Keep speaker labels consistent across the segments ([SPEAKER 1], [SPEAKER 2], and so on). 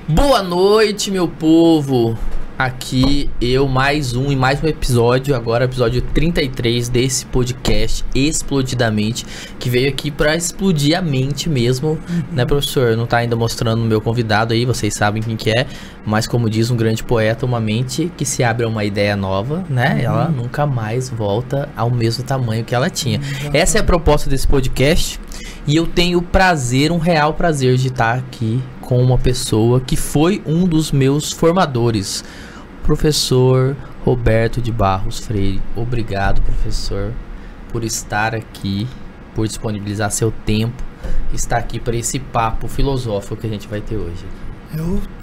[SPEAKER 1] Boa noite, meu povo. Aqui eu, mais um episódio, agora episódio 33 desse podcast Explodidamente, que veio aqui pra explodir a mente mesmo, né, professor? Não tá ainda mostrando o meu convidado aí, vocês sabem quem que é, mas como diz um grande poeta, uma mente que se abre a uma ideia nova, né, ela nunca mais volta ao mesmo tamanho que ela tinha. Essa é a proposta desse podcast, e eu tenho o prazer, um real prazer de estar aqui com uma pessoa que foi um dos meus formadores, professor Roberto de Barros Freire. Obrigado, professor, por estar aqui, por disponibilizar seu tempo, estar aqui para esse papo filosófico que a gente vai ter hoje.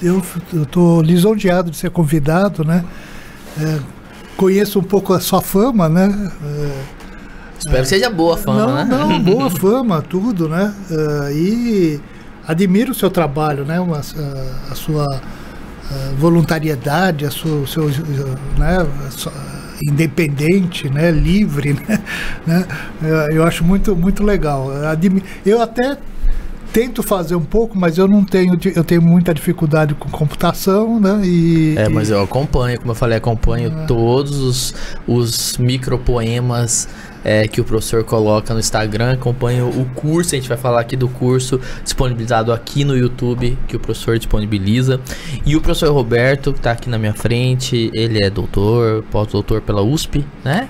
[SPEAKER 2] Eu tô lisonjeado de ser convidado, né? Conheço um pouco a sua fama, né?
[SPEAKER 1] Espero que seja boa a fama, né?
[SPEAKER 2] Não, boa fama, tudo, né? E admiro o seu trabalho, né? A sua voluntariedade, né? Independente, né? Livre, né? Eu acho muito legal. Eu até tento fazer um pouco, mas eu tenho muita dificuldade com computação, né?
[SPEAKER 1] Mas eu acompanho, como eu falei, todos os micropoemas que o professor coloca no Instagram, acompanho o curso, a gente vai falar aqui do curso disponibilizado aqui no YouTube, que o professor disponibiliza. E o professor Roberto, que está aqui na minha frente, ele é doutor, pós-doutor pela USP, né?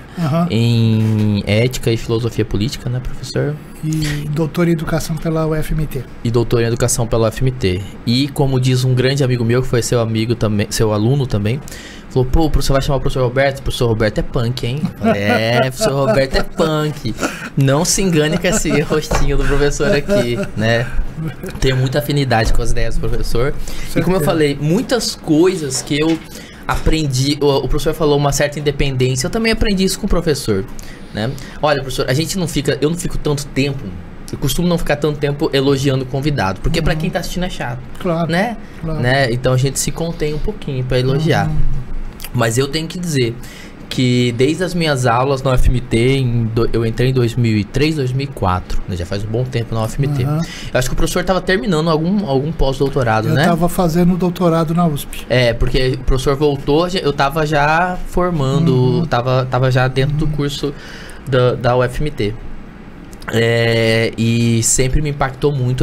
[SPEAKER 1] Em Ética e Filosofia Política, né, professor?
[SPEAKER 2] E doutor em Educação pela UFMT.
[SPEAKER 1] E doutor em Educação pela UFMT. E como diz um grande amigo meu, que foi seu amigo também, seu aluno também, falou, pô, o professor vai chamar o professor Roberto? O professor Roberto é punk, hein? Eu falei, o professor Roberto é punk. Não se engane com esse rostinho do professor aqui, né? Tenho muita afinidade com as ideias do professor. E como eu falei, muitas coisas que eu aprendi, o professor falou uma certa independência, eu também aprendi isso com o professor, né? Olha, professor, eu não fico tanto tempo, eu costumo não ficar tanto tempo elogiando o convidado, porque pra quem tá assistindo é chato,
[SPEAKER 2] claro,
[SPEAKER 1] né?
[SPEAKER 2] Claro.
[SPEAKER 1] Né? Então a gente se contém um pouquinho pra elogiar. Mas eu tenho que dizer que desde as minhas aulas na UFMT, eu entrei em 2003, 2004, né? Já faz um bom tempo na UFMT. Eu acho que o professor estava terminando algum pós-doutorado, né?
[SPEAKER 2] Eu estava fazendo doutorado na USP.
[SPEAKER 1] Porque o professor voltou, eu estava já formando, tava já dentro do curso da UFMT. E sempre me impactou muito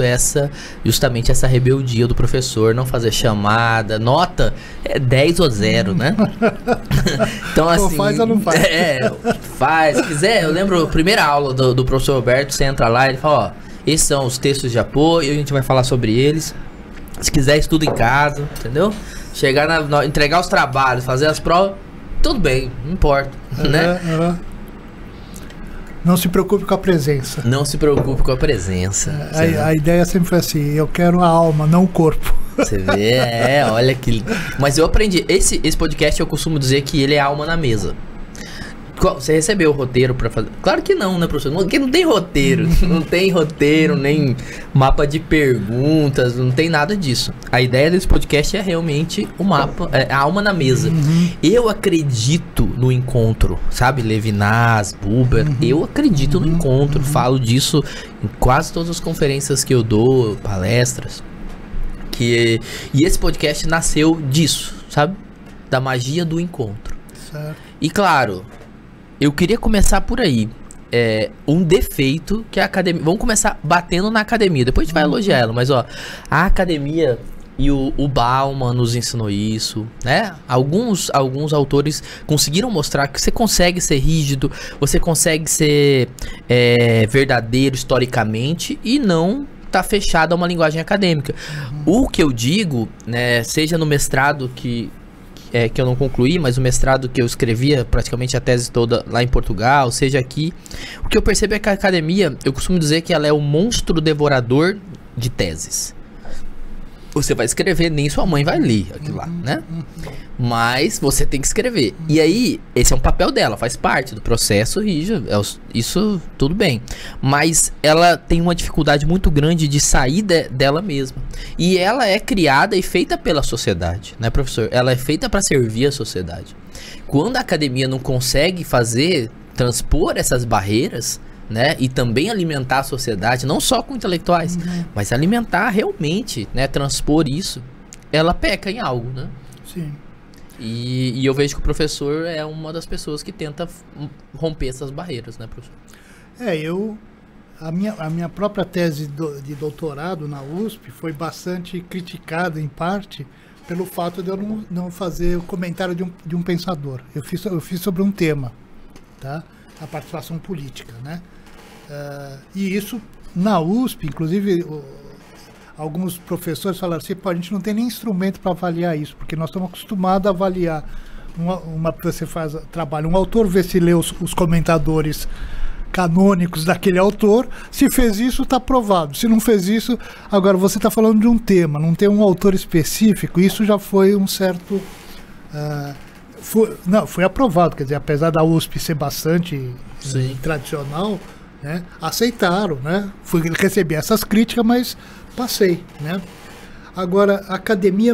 [SPEAKER 1] justamente essa rebeldia do professor, não fazer chamada, nota 10 ou 0, né? Então assim,
[SPEAKER 2] faz ou não faz?
[SPEAKER 1] Faz, se quiser. Eu lembro a primeira aula do professor Roberto, você entra lá e ele fala, esses são os textos de apoio, a gente vai falar sobre eles, se quiser estuda em casa, entendeu? Chegar entregar os trabalhos, fazer as provas, tudo bem, não importa, né?
[SPEAKER 2] Não se preocupe com a presença.
[SPEAKER 1] Não se preocupe com a presença.
[SPEAKER 2] A ideia sempre foi assim, eu quero a alma, não o corpo.
[SPEAKER 1] Você vê, olha que... Mas eu aprendi, esse podcast eu costumo dizer que ele é alma na mesa. Você recebeu o roteiro pra fazer? Claro que não, né, professor? Porque não tem roteiro. Não tem roteiro, nem mapa de perguntas, não tem nada disso. A ideia desse podcast é realmente o mapa, a alma na mesa. Eu acredito no encontro, sabe? Levinas, Buber, eu acredito no encontro. Falo disso em quase todas as conferências que eu dou, palestras. E esse podcast nasceu disso, sabe? Da magia do encontro.
[SPEAKER 2] Certo.
[SPEAKER 1] E claro, eu queria começar por aí. Um defeito que a academia... Vamos começar batendo na academia. Depois a gente vai elogiar ela. Mas, a academia e o Bauman nos ensinou isso, né? Alguns autores conseguiram mostrar que você consegue ser rígido, você consegue ser verdadeiro historicamente e não tá fechado a uma linguagem acadêmica. O que eu digo, né, seja no mestrado que eu não concluí, mas o mestrado que eu escrevia, praticamente a tese toda lá em Portugal, seja aqui, o que eu percebo é que a academia, eu costumo dizer que ela é o monstro devorador de teses. Você vai escrever, nem sua mãe vai ler aquilo lá, né? Mas você tem que escrever. E aí, esse é um papel dela, faz parte do processo rígido, isso tudo bem. Mas ela tem uma dificuldade muito grande de sair dela mesma. E ela é criada e feita pela sociedade, né, professor? Ela é feita para servir a sociedade. Quando a academia não consegue transpor essas barreiras, né, e também alimentar a sociedade, não só com intelectuais, mas alimentar realmente, né, transpor isso, ela peca em algo, né?
[SPEAKER 2] Sim.
[SPEAKER 1] E eu vejo que o professor é uma das pessoas que tenta romper essas barreiras, né, professor?
[SPEAKER 2] A minha própria tese de doutorado na USP foi bastante criticada, em parte, pelo fato de eu não fazer o comentário de um pensador. Eu fiz sobre um tema, tá? A participação política, né? E isso, na USP, inclusive, alguns professores falaram assim, pô, a gente não tem nem instrumento para avaliar isso, porque nós estamos acostumados a avaliar você trabalha, um autor vê se lê os comentadores canônicos daquele autor, se fez isso, está aprovado. Se não fez isso, agora você está falando de um tema, não tem um autor específico, isso já foi um certo... foi aprovado, quer dizer, apesar da USP ser bastante tradicional, né, aceitaram, né? Recebi essas críticas, mas passei, né? Agora, a academia,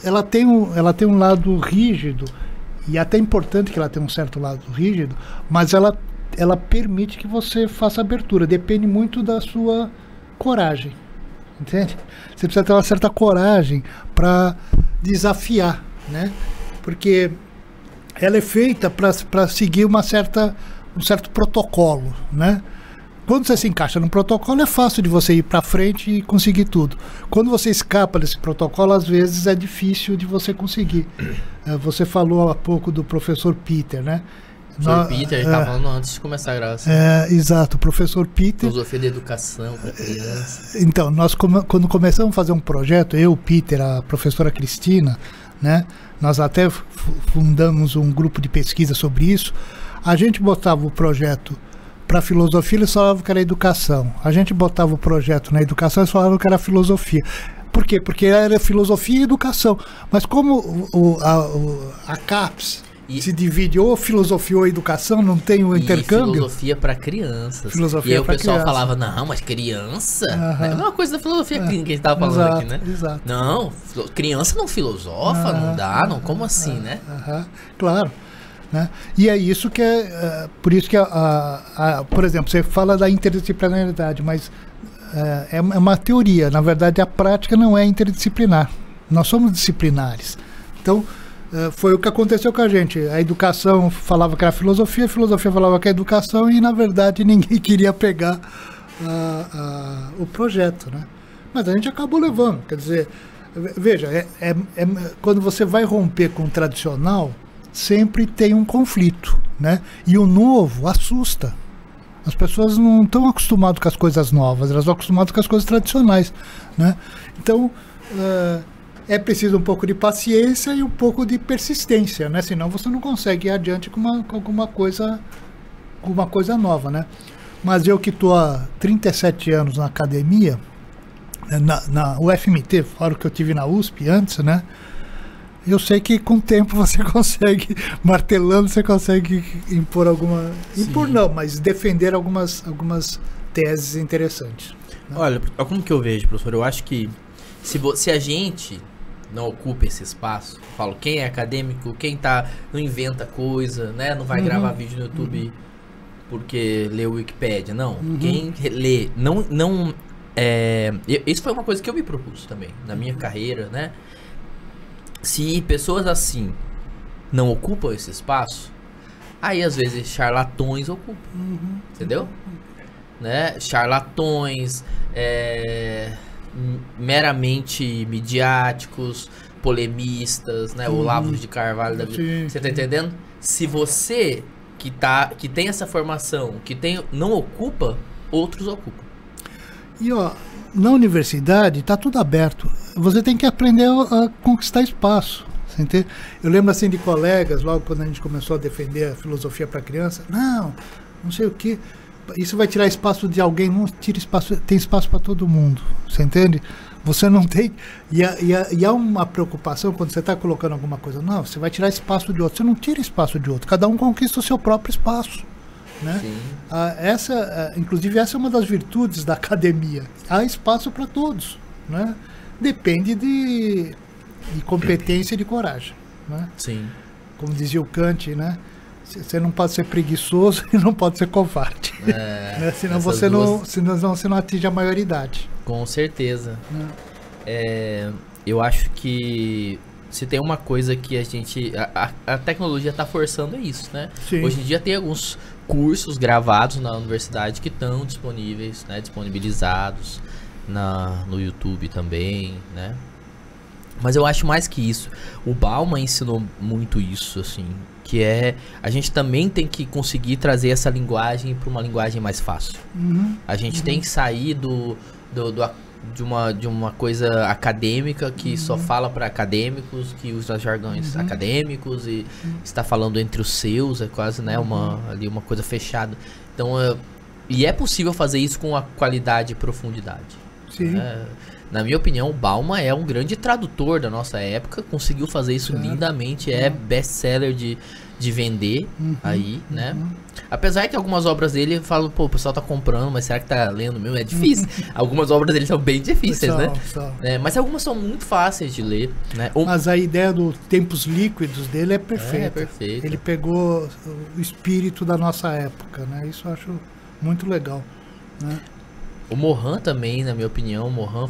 [SPEAKER 2] ela tem um lado rígido, e até importante que ela tenha um certo lado rígido, mas ela permite que você faça abertura, depende muito da sua coragem, entende? Você precisa ter uma certa coragem para desafiar, né? Porque ela é feita para seguir um certo protocolo, né? Quando você se encaixa no protocolo, é fácil de você ir para frente e conseguir tudo. Quando você escapa desse protocolo, às vezes é difícil de você conseguir. Você falou há pouco do professor Peter, né?
[SPEAKER 1] O professor Peter, ele estava falando antes de começar a gravação.
[SPEAKER 2] Exato, o professor Peter.
[SPEAKER 1] Filosofia da educação para criança.
[SPEAKER 2] Então, nós quando começamos a fazer um projeto, eu, o Peter, a professora Cristina, né? Nós até fundamos um grupo de pesquisa sobre isso. A gente botava o projeto para filosofia, eles falavam que era educação. A gente botava o projeto na educação, eles falavam que era filosofia. Por quê? Porque era filosofia e educação. Mas como a CAPES se divide ou filosofia ou educação, não tem o intercâmbio.
[SPEAKER 1] Filosofia para crianças.
[SPEAKER 2] Filosofia
[SPEAKER 1] e aí o pessoal
[SPEAKER 2] criança.
[SPEAKER 1] Falava, não, mas criança? É a mesma coisa da filosofia clínica que a gente estava falando aqui, né?
[SPEAKER 2] Exato.
[SPEAKER 1] Não, criança não filosofa, não dá, não, como assim, né?
[SPEAKER 2] Claro. Né? E é isso que por isso que por exemplo, você fala da interdisciplinaridade, mas é uma teoria, na verdade a prática não é interdisciplinar, nós somos disciplinares. Então foi o que aconteceu com a gente, a educação falava que era filosofia, a filosofia falava que era educação, e na verdade ninguém queria pegar o projeto, né? Mas a gente acabou levando, quer dizer, veja, quando você vai romper com o tradicional, sempre tem um conflito, né? E o novo assusta. As pessoas não estão acostumadas com as coisas novas, elas estão acostumadas com as coisas tradicionais, né? Então, é preciso um pouco de paciência e um pouco de persistência, né? Senão você não consegue ir adiante com alguma coisa nova, né? Mas eu que estou há 37 anos na academia, na UFMT, fora que eu tive na USP antes, né? Eu sei que com o tempo você consegue, martelando, você consegue impor mas defender algumas teses interessantes, né?
[SPEAKER 1] Olha, como que eu vejo, professor? Eu acho que se a gente não ocupa esse espaço, eu falo, quem é acadêmico, quem não inventa coisa, né? Não vai gravar vídeo no YouTube porque lê o Wikipédia, não. Quem lê, isso foi uma coisa que eu me propus também, na minha carreira, né? Se pessoas assim não ocupam esse espaço, aí às vezes charlatões ocupam, entendeu? Né? Charlatões, meramente midiáticos, polemistas, né? Olavo de Carvalho da vida. Você tá entendendo? Se você que tem essa formação, não ocupa, outros ocupam.
[SPEAKER 2] E na universidade está tudo aberto. Você tem que aprender a conquistar espaço. Você entende? Eu lembro assim de colegas, logo quando a gente começou a defender a filosofia para criança, não sei o que, isso vai tirar espaço de alguém, não tira espaço, tem espaço para todo mundo. Você entende? Você não tem. E há uma preocupação quando você está colocando alguma coisa, não, você vai tirar espaço de outro. Você não tira espaço de outro, cada um conquista o seu próprio espaço. Né? Inclusive essa é uma das virtudes da academia. Há espaço para todos, né? Depende de competência e de coragem, né?
[SPEAKER 1] Sim.
[SPEAKER 2] Como dizia o Kant, né? Você não pode ser preguiçoso e não pode ser covarde, né? Senão você não atinge a maioridade.
[SPEAKER 1] Com certeza. eu acho que se tem uma coisa que a gente... A tecnologia tá forçando é isso, né?
[SPEAKER 2] Sim.
[SPEAKER 1] Hoje em dia tem alguns cursos gravados na universidade que estão disponíveis, né? Disponibilizados no YouTube também, né? Mas eu acho mais que isso. O Bauman ensinou muito isso, assim, que é a gente também tem que conseguir trazer essa linguagem para uma linguagem mais fácil. A gente tem que sair de uma coisa acadêmica que só fala para acadêmicos, que usa jargões acadêmicos e está falando entre os seus, é quase, né, uma coisa fechada. Então, e é possível fazer isso com a qualidade e profundidade.
[SPEAKER 2] Sim.
[SPEAKER 1] Na minha opinião, o Bauman é um grande tradutor da nossa época, conseguiu fazer isso lindamente, é best-seller de vender aí, né? Apesar que algumas obras dele falam, pô, o pessoal tá comprando, mas será que tá lendo mesmo? É difícil. Algumas obras dele são bem difíceis, né? Mas algumas são muito fáceis de ler, né?
[SPEAKER 2] Mas a ideia dos tempos líquidos dele é perfeita.
[SPEAKER 1] É perfeito.
[SPEAKER 2] Ele pegou o espírito da nossa época, né? Isso eu acho muito legal, né?
[SPEAKER 1] O Mohan também, na minha opinião, o Mohan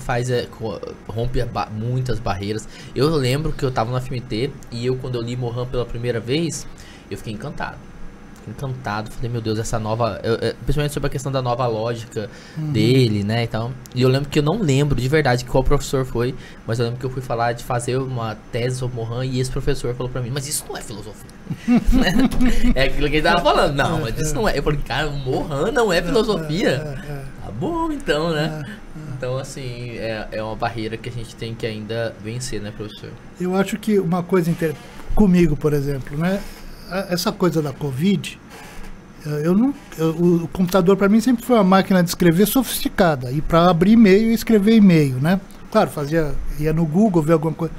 [SPEAKER 1] rompe muitas barreiras. Eu lembro que eu tava no FMT e quando eu li Mohan pela primeira vez, eu fiquei encantado. Falei, meu Deus, essa nova... principalmente sobre a questão da nova lógica dele, né? Então, e eu lembro que eu não lembro de verdade qual professor foi, mas eu lembro que eu fui falar de fazer uma tese sobre Mohan e esse professor falou pra mim, mas isso não é filosofia. É aquilo que ele tava falando. Não, mas isso não é. Eu falei, cara, o Mohan não é filosofia. Tá bom, então, né? Então, assim, é uma barreira que a gente tem que ainda vencer, né, professor?
[SPEAKER 2] Eu acho que uma coisa comigo, por exemplo, né? Essa coisa da Covid, o computador para mim sempre foi uma máquina de escrever sofisticada. E para abrir e-mail e escrever e-mail, né? Claro, ia no Google ver alguma coisa.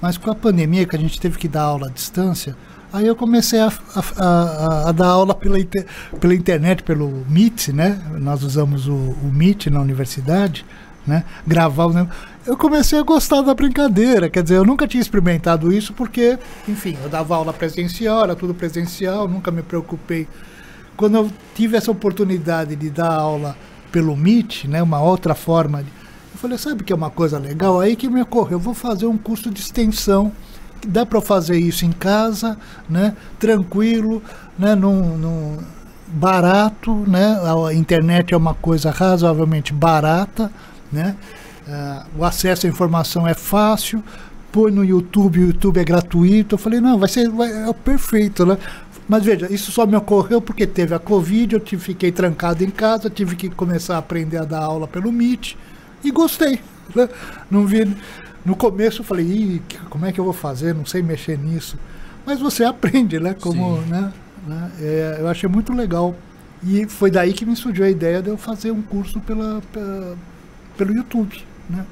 [SPEAKER 2] Mas com a pandemia, que a gente teve que dar aula à distância, aí eu comecei a dar aula pela internet, pelo Meet, né? Nós usamos o Meet na universidade, né? Gravar o negócio. Eu comecei a gostar da brincadeira, quer dizer, eu nunca tinha experimentado isso porque, enfim, eu dava aula presencial, era tudo presencial, nunca me preocupei. Quando eu tive essa oportunidade de dar aula pelo Meet, né? Uma outra forma, eu falei, sabe que é uma coisa legal? Aí que me ocorreu, eu vou fazer um curso de extensão. Dá para fazer isso em casa, né? Tranquilo, né? Barato, né? A internet é uma coisa razoavelmente barata, né? O acesso à informação é fácil, põe no YouTube, o YouTube é gratuito. Eu falei, não, é perfeito, né? Mas veja, isso só me ocorreu porque teve a Covid, eu fiquei trancado em casa, tive que começar a aprender a dar aula pelo Meet e gostei, né? Não vi... No começo eu falei, como é que eu vou fazer? Não sei mexer nisso. Mas você aprende, né? Né? Eu achei muito legal. E foi daí que me surgiu a ideia de eu fazer um curso pelo YouTube, né?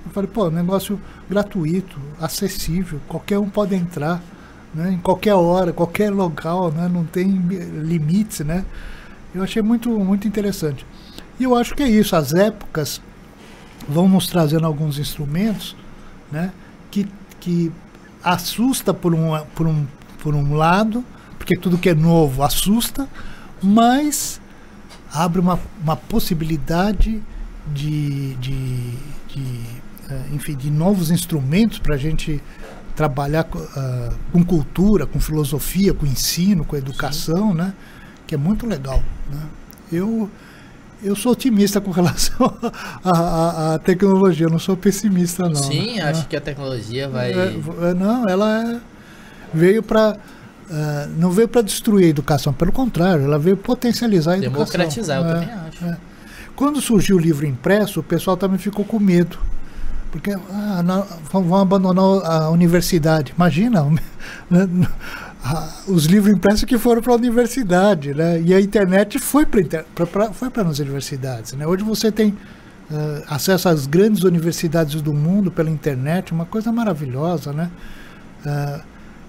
[SPEAKER 2] Eu falei, pô, negócio gratuito, acessível, qualquer um pode entrar, né? Em qualquer hora, qualquer local, né? Não tem limites, né? Eu achei muito, muito interessante. E eu acho que é isso, as épocas vão nos trazendo alguns instrumentos, né, que assusta por um lado, porque tudo que é novo assusta, mas abre uma possibilidade enfim, de novos instrumentos para a gente trabalhar com cultura, com filosofia, com ensino, com educação, né, que é muito legal, né? Eu sou otimista com relação à tecnologia, eu não sou pessimista, não.
[SPEAKER 1] Sim, né? Acho que a tecnologia vai...
[SPEAKER 2] Não, ela veio para... não veio para destruir a educação, pelo contrário, ela veio potencializar a educação.
[SPEAKER 1] Democratizar, eu também acho.
[SPEAKER 2] Quando surgiu o livro impresso, o pessoal também ficou com medo. Porque vão abandonar a universidade. Imagina, os livros impressos que foram para a universidade, né? E a internet foi para as universidades, né? Hoje você tem acesso às grandes universidades do mundo pela internet, uma coisa maravilhosa, né?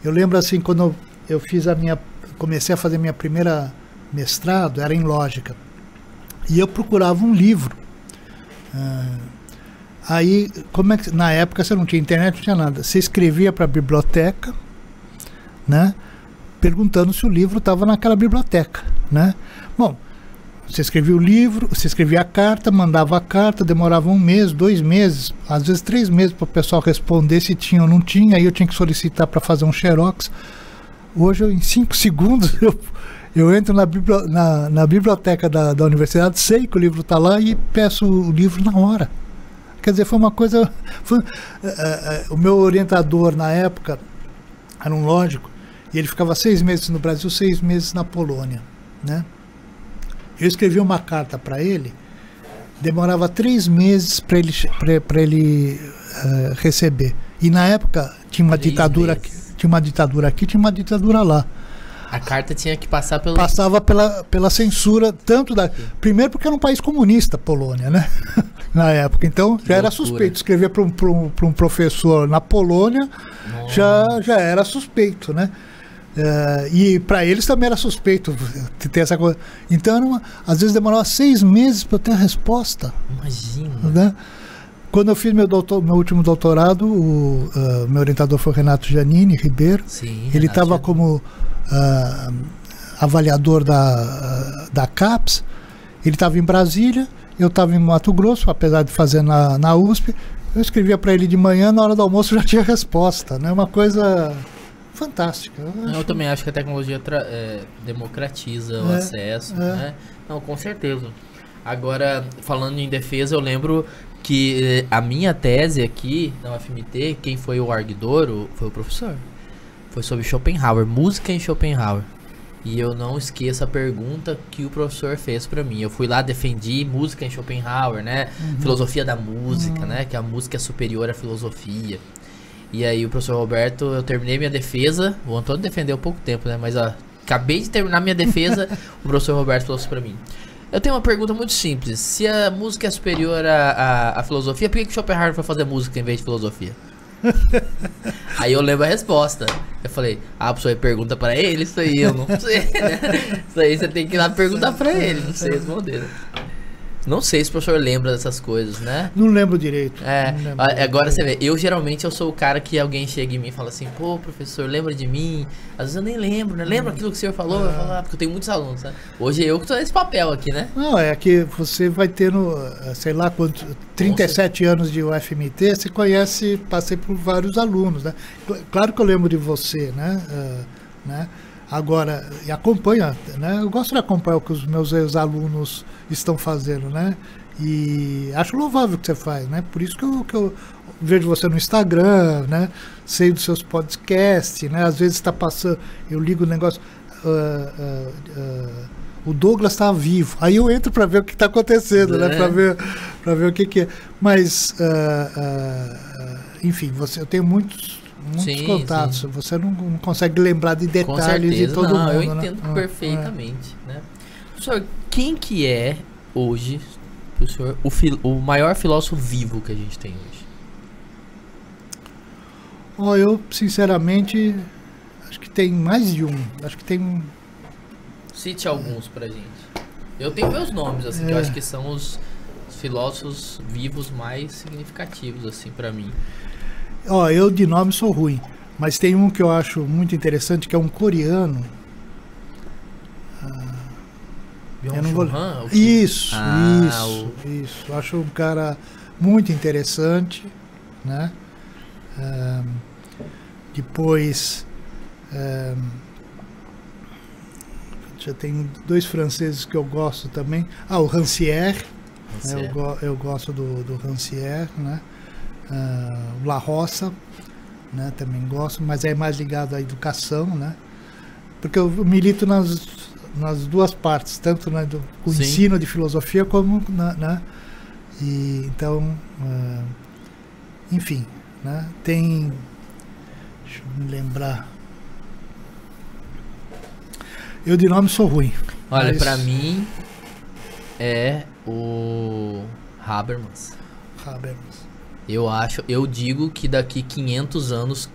[SPEAKER 2] Eu lembro assim, quando eu comecei a fazer minha primeira mestrado, era em lógica, e eu procurava um livro. Aí, na época você não tinha internet, não tinha nada. Você escrevia para a biblioteca, né, perguntando se o livro estava naquela biblioteca, né? Bom, Você escrevia o livro, você escrevia a carta, mandava a carta, demorava 1 mês, 2 meses, às vezes 3 meses para o pessoal responder se tinha ou não tinha, aí eu tinha que solicitar para fazer um xerox. Hoje, em 5 segundos, eu entro na biblioteca da universidade, sei que o livro está lá e peço o livro na hora. Quer dizer, foi uma coisa... o meu orientador na época era um lógico, e ele ficava 6 meses no Brasil, 6 meses na Polônia, né? Eu escrevi uma carta para ele, demorava 3 meses para ele receber. E na época tinha uma ditadura aqui, tinha uma ditadura lá.
[SPEAKER 1] A carta tinha que passar pelo...
[SPEAKER 2] Passava pela censura, tanto da... Primeiro porque era um país comunista, Polônia, né? Na época. Então já era suspeito. Escrever para um professor na Polônia já era suspeito, né? E para eles também era suspeito ter essa coisa. Então, às vezes demorava 6 meses para eu ter a resposta.
[SPEAKER 1] Imagina.
[SPEAKER 2] Né? Quando eu fiz meu último doutorado, meu orientador foi o Renato Giannini Ribeiro.
[SPEAKER 1] Sim,
[SPEAKER 2] ele estava como avaliador da CAPES. Ele estava em Brasília, eu estava em Mato Grosso, apesar de fazer na USP. Eu escrevia para ele de manhã, na hora do almoço já tinha resposta, né? Uma coisa fantástica.
[SPEAKER 1] Eu também acho que a tecnologia democratiza o acesso, né? Não, com certeza. Agora, falando em defesa, eu lembro que a minha tese aqui na UFMT, quem foi o arguidor foi o professor. Foi sobre Schopenhauer, música em Schopenhauer. E eu não esqueço a pergunta que o professor fez pra mim. Eu fui lá, defendi música em Schopenhauer, né? Filosofia da música, né? Que a música é superior à filosofia. E aí o professor Roberto, eu terminei minha defesa. O Antônio defendeu há pouco tempo, né? Mas ó, acabei de terminar minha defesa. O professor Roberto falou isso pra mim. Eu tenho uma pergunta muito simples. Se a música é superior à filosofia, por que Schopenhauer foi fazer música em vez de filosofia? Aí eu lembro a resposta. Eu falei, professor, pergunta pra ele isso aí, eu não sei, né? Isso aí você tem que ir lá perguntar pra ele, não sei responder. Não sei se o professor lembra dessas coisas, né?
[SPEAKER 2] Não lembro direito.
[SPEAKER 1] Agora você vê, eu geralmente sou o cara que alguém chega em mim e fala assim, pô, professor, lembra de mim? Às vezes eu nem lembro, né? Lembra aquilo que o senhor falou? Eu falo, porque eu tenho muitos alunos, né? Hoje eu que tô nesse papel aqui, né?
[SPEAKER 2] Não, é que você vai tendo, sei lá quanto, 37 anos de UFMT, você conhece, passei por vários alunos, né? Claro que eu lembro de você, né? Agora, e acompanha, né? Eu gosto de acompanhar o que os meus ex-alunos estão fazendo, né? E acho louvável o que você faz, né? Por isso que eu vejo você no Instagram, né? Sei dos seus podcasts, né? Às vezes está passando, eu ligo o negócio, o Douglas está vivo. Aí eu entro para ver o que está acontecendo, né? Para ver o que é. Mas, enfim, eu tenho muitos contatos. Sim. Você não consegue lembrar de detalhes de todo mundo.
[SPEAKER 1] Eu entendo perfeitamente, né? Professor, quem que é hoje, professor, o maior filósofo vivo que a gente tem hoje?
[SPEAKER 2] Eu, sinceramente, acho que tem mais de um. Acho que tem...
[SPEAKER 1] Cite alguns pra gente. Eu tenho meus nomes, assim, que eu acho que são os filósofos vivos mais significativos, assim, pra mim.
[SPEAKER 2] Eu de nome sou ruim, mas tem um que eu acho muito interessante, que é um coreano. Eu não vou... Isso. Acho um cara muito interessante, né? Depois já tem 2 franceses que eu gosto também. O Rancière. Eu gosto do Rancière, né? O La Roça, né, também gosto, mas é mais ligado à educação, né? Porque eu milito nas duas partes, tanto do ensino de filosofia como e então, enfim, né? Tem, deixa eu me lembrar. Eu de nome sou ruim.
[SPEAKER 1] Olha, pra mim é o Habermas. Eu digo que daqui 500 anos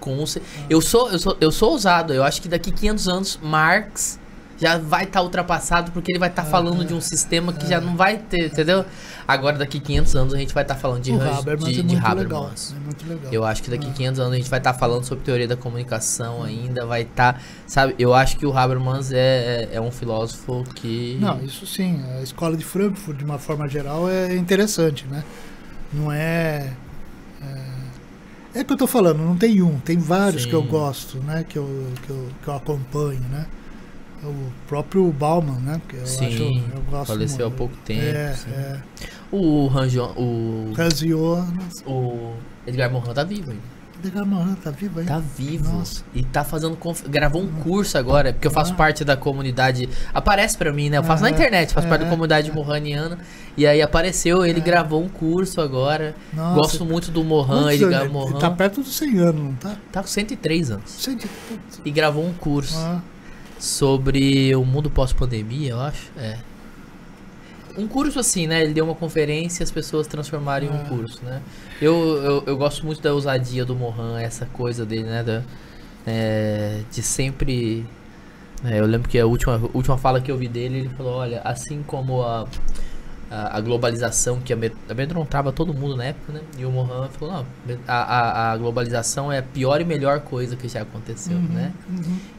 [SPEAKER 1] eu sou ousado, eu acho que daqui 500 anos Marx já vai estar ultrapassado, porque ele vai estar falando de um sistema que já não vai ter, entendeu? Agora, daqui 500 anos, a gente vai estar falando de Habermas.
[SPEAKER 2] É muito legal.
[SPEAKER 1] Eu acho que daqui 500 anos a gente vai estar falando sobre teoria da comunicação ainda, vai estar, sabe? Eu acho que o Habermas é um filósofo que...
[SPEAKER 2] Não, isso sim. A escola de Frankfurt, de uma forma geral, é interessante, né? Não é... É que eu tô falando, não tem um, tem vários
[SPEAKER 1] Sim.
[SPEAKER 2] que eu gosto, né? Que eu acompanho, né? O próprio Bauman, né? Que eu
[SPEAKER 1] Sim,
[SPEAKER 2] acho, eu gosto
[SPEAKER 1] faleceu há
[SPEAKER 2] muito.
[SPEAKER 1] pouco tempo. sim.
[SPEAKER 2] O
[SPEAKER 1] O
[SPEAKER 2] Hans Jonas.
[SPEAKER 1] o Edgar Morin tá vivo ainda.
[SPEAKER 2] Edgar Morin tá vivo aí?
[SPEAKER 1] Tá vivo.
[SPEAKER 2] Nossa.
[SPEAKER 1] E tá fazendo. Gravou um curso agora, porque eu faço parte da comunidade. Aparece pra mim, né? Eu faço na internet, faço parte da comunidade morraniana. E aí apareceu, ele gravou um curso agora.
[SPEAKER 2] Nossa.
[SPEAKER 1] Gosto muito do Morin, Edgar Morin.
[SPEAKER 2] Ele tá perto dos 100 anos, não tá?
[SPEAKER 1] Tá com 103 anos.
[SPEAKER 2] 100.
[SPEAKER 1] E gravou um curso
[SPEAKER 2] Ah,
[SPEAKER 1] sobre o mundo pós-pandemia, eu acho. É. Um curso assim, né? Ele deu uma conferência e as pessoas transformaram em um curso, né? Eu gosto muito da ousadia do Morin, essa coisa dele, né? De sempre... eu lembro que a última fala que eu vi dele, ele falou, olha, assim como a globalização que amedrontava todo mundo na época, né? E o Morin falou, não, a globalização é a pior e melhor coisa que já aconteceu, né?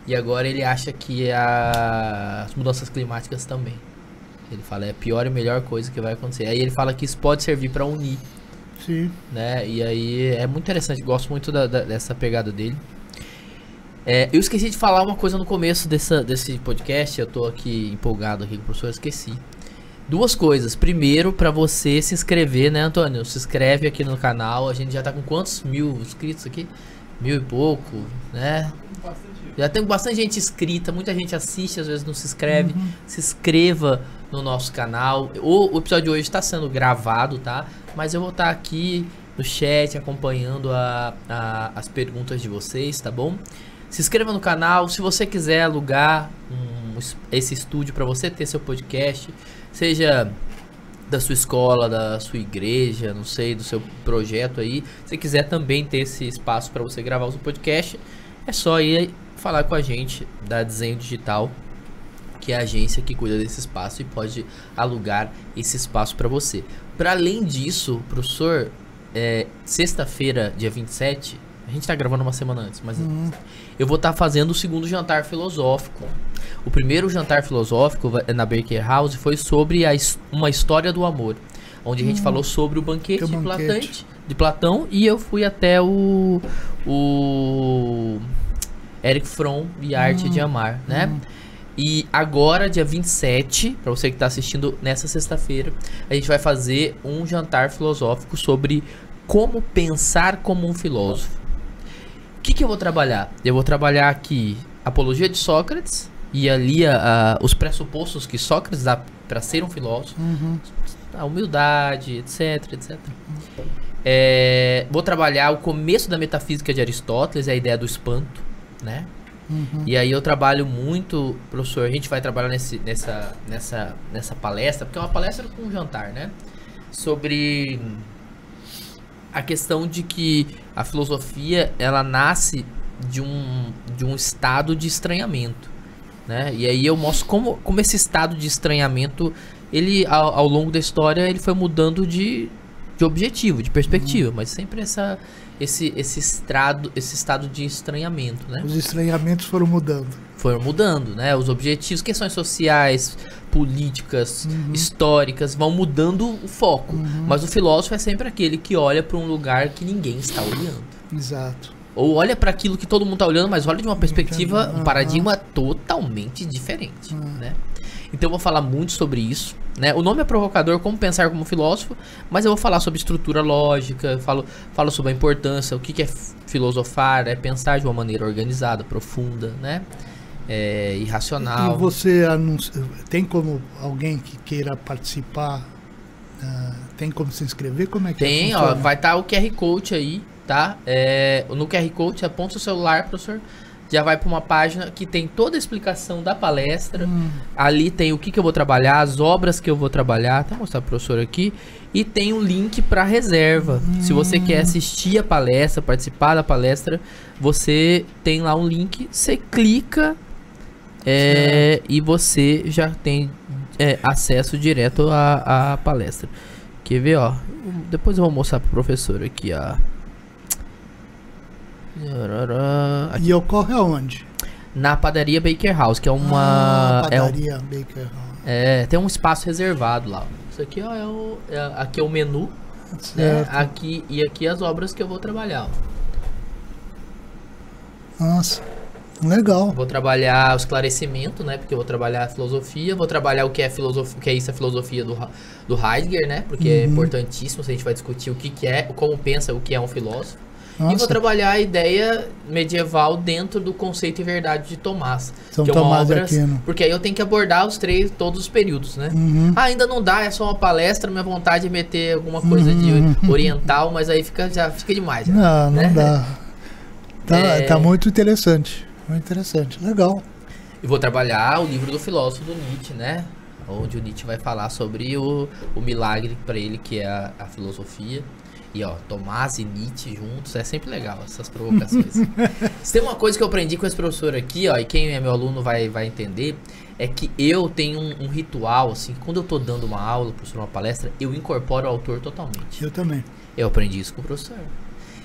[SPEAKER 1] E agora ele acha que as mudanças climáticas também. Ele fala, é a pior e melhor coisa que vai acontecer. Aí ele fala que isso pode servir para unir,
[SPEAKER 2] sim.
[SPEAKER 1] né? E aí é muito interessante, gosto muito dessa pegada dele. Eu esqueci de falar uma coisa no começo desse podcast, eu tô aqui empolgado aqui com o professor, esqueci. Duas coisas. Primeiro, para você se inscrever, né, Antônio? Se inscreve aqui no canal. A gente já tá com quantos mil inscritos aqui? 1000 e pouco, né? Já tem bastante gente inscrita, muita gente assiste, às vezes não se inscreve. Se inscreva no nosso canal. O episódio de hoje está sendo gravado, tá? Mas eu vou estar aqui no chat acompanhando as perguntas de vocês, tá bom? Se inscreva no canal. Se você quiser alugar esse estúdio para você ter seu podcast, seja da sua escola, da sua igreja, não sei, do seu projeto aí, se quiser também ter esse espaço para você gravar o seu podcast, é só ir falar com a gente da Desenho Digital, que é a agência que cuida desse espaço e pode alugar esse espaço para você. Para além disso, professor, sexta-feira, dia 27, a gente tá gravando uma semana antes, mas eu vou estar fazendo o segundo jantar filosófico. O primeiro jantar filosófico na Baker House foi sobre uma história do amor, onde a gente falou sobre o banquete de Platão, e eu fui até o Erich Fromm e a Arte de Amar, né? E agora, dia 27, para você que tá assistindo nessa sexta-feira, a gente vai fazer um jantar filosófico sobre como pensar como um filósofo. O que eu vou trabalhar? Eu vou trabalhar aqui Apologia de Sócrates e ali os pressupostos que Sócrates dá para ser um filósofo, a humildade, etc. Vou trabalhar o começo da metafísica de Aristóteles, a ideia do espanto, né? E aí eu trabalho muito, professor, a gente vai trabalhar nessa palestra, porque é uma palestra com um jantar, né? Sobre a questão de que a filosofia, ela nasce de um estado de estranhamento, né? E aí eu mostro como esse estado de estranhamento, ele ao longo da história, ele foi mudando de objetivo, de perspectiva, mas sempre esse estado de estranhamento, né?
[SPEAKER 2] Os estranhamentos foram mudando.
[SPEAKER 1] Foram mudando, né? Os objetivos, questões sociais, políticas, históricas, vão mudando o foco. Mas o filósofo é sempre aquele que olha para um lugar que ninguém está olhando.
[SPEAKER 2] Exato.
[SPEAKER 1] Ou olha para aquilo que todo mundo está olhando, mas olha de uma perspectiva, um paradigma totalmente diferente, né? Então eu vou falar muito sobre isso, né? O nome é provocador, como pensar como filósofo, mas eu vou falar sobre estrutura lógica, falo sobre a importância, o que é filosofar, é pensar de uma maneira organizada, profunda, né? Irracional.
[SPEAKER 2] E você tem como alguém que queira participar, tem como se inscrever? Como é que
[SPEAKER 1] tem, ó, vai estar o QR Code aí, tá? No QR Code, aponta o celular, professor, já vai para uma página que tem toda a explicação da palestra. Ali tem o que eu vou trabalhar, as obras que eu vou trabalhar. Até mostrar pro professor aqui. E tem um link para reserva. Se você quer assistir a palestra, participar da palestra, você tem lá um link. Você clica E você já tem acesso direto à palestra. Quer ver, ó? Depois eu vou mostrar pro professor aqui, ó.
[SPEAKER 2] E ocorre aonde?
[SPEAKER 1] Na padaria Baker House, que é uma...
[SPEAKER 2] padaria Baker House.
[SPEAKER 1] Tem um espaço reservado lá. Isso aqui, ó, aqui é o menu, né? Aqui as obras que eu vou trabalhar, ó.
[SPEAKER 2] Nossa, legal.
[SPEAKER 1] Vou trabalhar o esclarecimento, né? Porque eu vou trabalhar a filosofia, vou trabalhar o que é filosofia, que é isso, a filosofia do Heidegger, né? Porque é importantíssimo, a gente vai discutir o que é, como pensa o que é um filósofo.
[SPEAKER 2] Nossa.
[SPEAKER 1] E vou trabalhar a ideia medieval dentro do conceito e verdade de Tomás.
[SPEAKER 2] São
[SPEAKER 1] que é uma
[SPEAKER 2] Tomás de
[SPEAKER 1] obra,
[SPEAKER 2] Aquino.
[SPEAKER 1] porque aí eu tenho que abordar todos os períodos, né? Ainda não dá, é só uma palestra, minha vontade é meter alguma coisa de oriental, mas aí já fica demais.
[SPEAKER 2] Não
[SPEAKER 1] né?
[SPEAKER 2] dá. Tá muito interessante. Muito interessante. Legal.
[SPEAKER 1] E vou trabalhar o livro do filósofo do Nietzsche, né? Onde o Nietzsche vai falar sobre o milagre para ele, que é a filosofia. E ó, Tomás e Nietzsche juntos, é sempre legal essas provocações. Se tem uma coisa que eu aprendi com esse professor aqui, ó, e quem é meu aluno vai entender, é que eu tenho um ritual, assim, quando eu tô dando uma aula, professor, uma palestra, eu incorporo o autor totalmente.
[SPEAKER 2] Eu também.
[SPEAKER 1] Eu aprendi isso com o professor.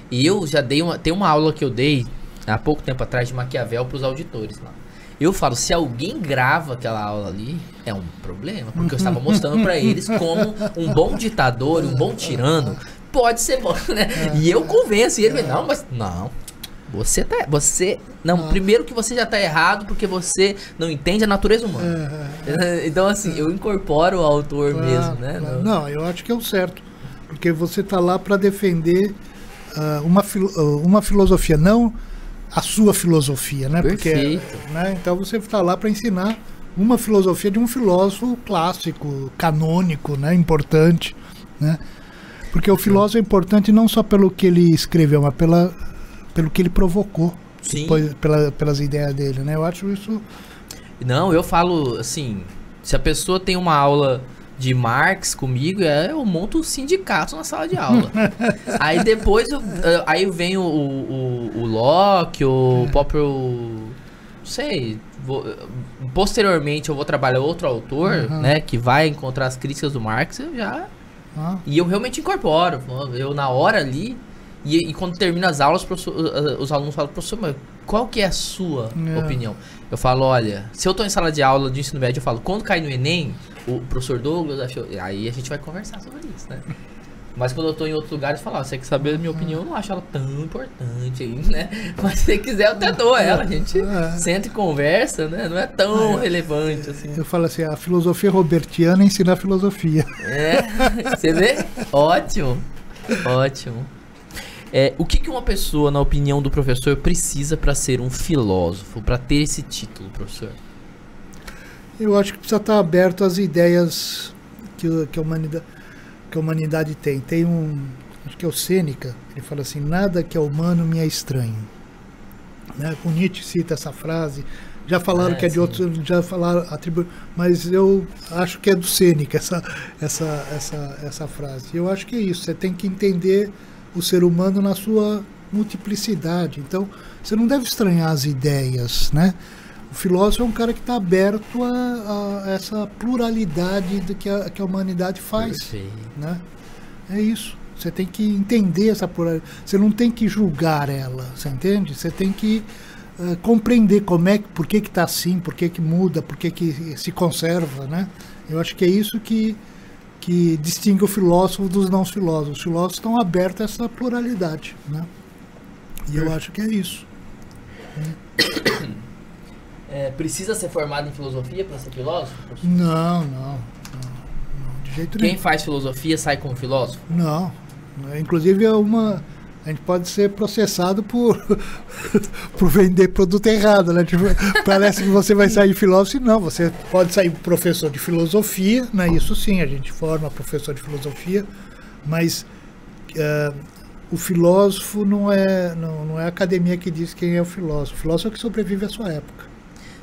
[SPEAKER 1] E eu já tem uma aula que eu dei há pouco tempo atrás de Maquiavel pros auditores lá. Eu falo, se alguém grava aquela aula ali, é um problema, porque eu estava mostrando para eles como um bom ditador, um bom tirano pode ser bom, né? E eu convenço e ele, não, mas não. Primeiro que você já tá errado porque você não entende a natureza humana. Então assim, eu incorporo o autor mesmo, né?
[SPEAKER 2] Não, eu acho que é o certo, porque você tá lá para defender uma filosofia, não a sua filosofia, né?
[SPEAKER 1] Perfeito.
[SPEAKER 2] Porque, né? Então você está lá para ensinar uma filosofia de um filósofo clássico, canônico, né? Importante, né? Porque o filósofo é importante não só pelo que ele escreveu, mas pelo que ele provocou.
[SPEAKER 1] Sim.
[SPEAKER 2] Depois, pelas ideias dele, né? Eu acho isso...
[SPEAKER 1] Não, eu falo assim, se a pessoa tem uma aula de Marx comigo, eu monto um sindicato na sala de aula. Aí depois, aí vem o Locke, o próprio... Não sei... posteriormente eu vou trabalhar outro autor, né? Que vai encontrar as críticas do Marx, eu já... E eu realmente incorporo. Eu na hora ali... E quando termina as aulas, os alunos falam, professor, mas qual que é a sua opinião? Eu falo, olha, se eu tô em sala de aula de ensino médio, eu falo, quando cai no Enem, o professor Douglas achou... Aí a gente vai conversar sobre isso, né? Mas quando eu tô em outros lugares, eu falo, você quer saber a minha opinião? Eu não acho ela tão importante aí, né? Mas se você quiser, eu até dou ela. A gente senta e conversa, né? Não é tão relevante assim.
[SPEAKER 2] Eu falo assim, a filosofia robertiana ensina a filosofia.
[SPEAKER 1] Você vê? Ótimo. Ótimo. O que uma pessoa, na opinião do professor, precisa para ser um filósofo, para ter esse título, professor?
[SPEAKER 2] Eu acho que precisa estar aberto às ideias que a humanidade tem. Tem acho que é o Sêneca, ele fala assim, nada que é humano me é estranho. Né? O Nietzsche cita essa frase, já falaram que é de outros, já falaram, mas eu acho que é do Sêneca essa frase. Eu acho que é isso, você tem que entender o ser humano na sua multiplicidade. Então, você não deve estranhar as ideias, né? O filósofo é um cara que está aberto a essa pluralidade do que a humanidade faz. Né? É isso. Você tem que entender essa pluralidade. Você não tem que julgar ela, você entende? Você tem que compreender por que está assim, por que muda, por que se conserva, né? Eu acho que é isso que distingue o filósofo dos não filósofos. Os filósofos estão abertos a essa pluralidade, né? E eu acho que é isso.
[SPEAKER 1] Precisa ser formado em filosofia para ser filósofo?
[SPEAKER 2] Não, de jeito nenhum.
[SPEAKER 1] Quem faz filosofia sai como filósofo?
[SPEAKER 2] Não. Inclusive a gente pode ser processado por vender produto errado, né? Tipo, parece que você vai sair filósofo, não, você pode sair professor de filosofia, né? Isso sim, a gente forma professor de filosofia, mas o filósofo não é a academia que diz quem é o filósofo. O filósofo é que sobrevive à sua época.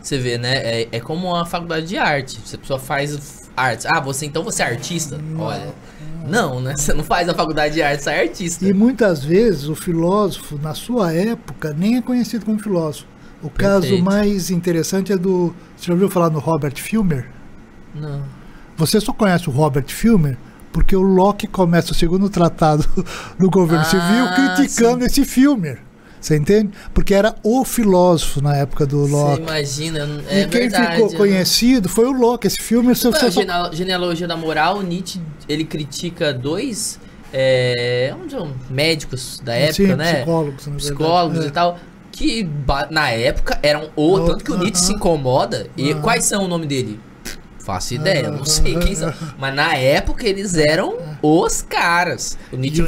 [SPEAKER 1] Você vê, né? É como uma faculdade de arte. Se a pessoa faz artes. Você é artista?
[SPEAKER 2] Não.
[SPEAKER 1] Olha. Não, né? Você não faz a faculdade de arte, você é artista.
[SPEAKER 2] E muitas vezes o filósofo, na sua época, nem é conhecido como filósofo. O caso mais interessante é do... Você já ouviu falar no Robert Filmer?
[SPEAKER 1] Não.
[SPEAKER 2] Você só conhece o Robert Filmer porque o Locke começa o segundo tratado do governo civil criticando esse Filmer. Você entende? Porque era o filósofo na época do Locke.
[SPEAKER 1] Você imagina,
[SPEAKER 2] e quem ficou conhecido foi o Locke. Esse filme...
[SPEAKER 1] Genealogia da Moral, Nietzsche, ele critica dois médicos da época, né? Psicólogos e tal, que na época eram tanto que o Nietzsche se incomoda. E quais são o nome dele? Faço ideia, não sei quem são. Mas na época eles eram os caras. O Nietzsche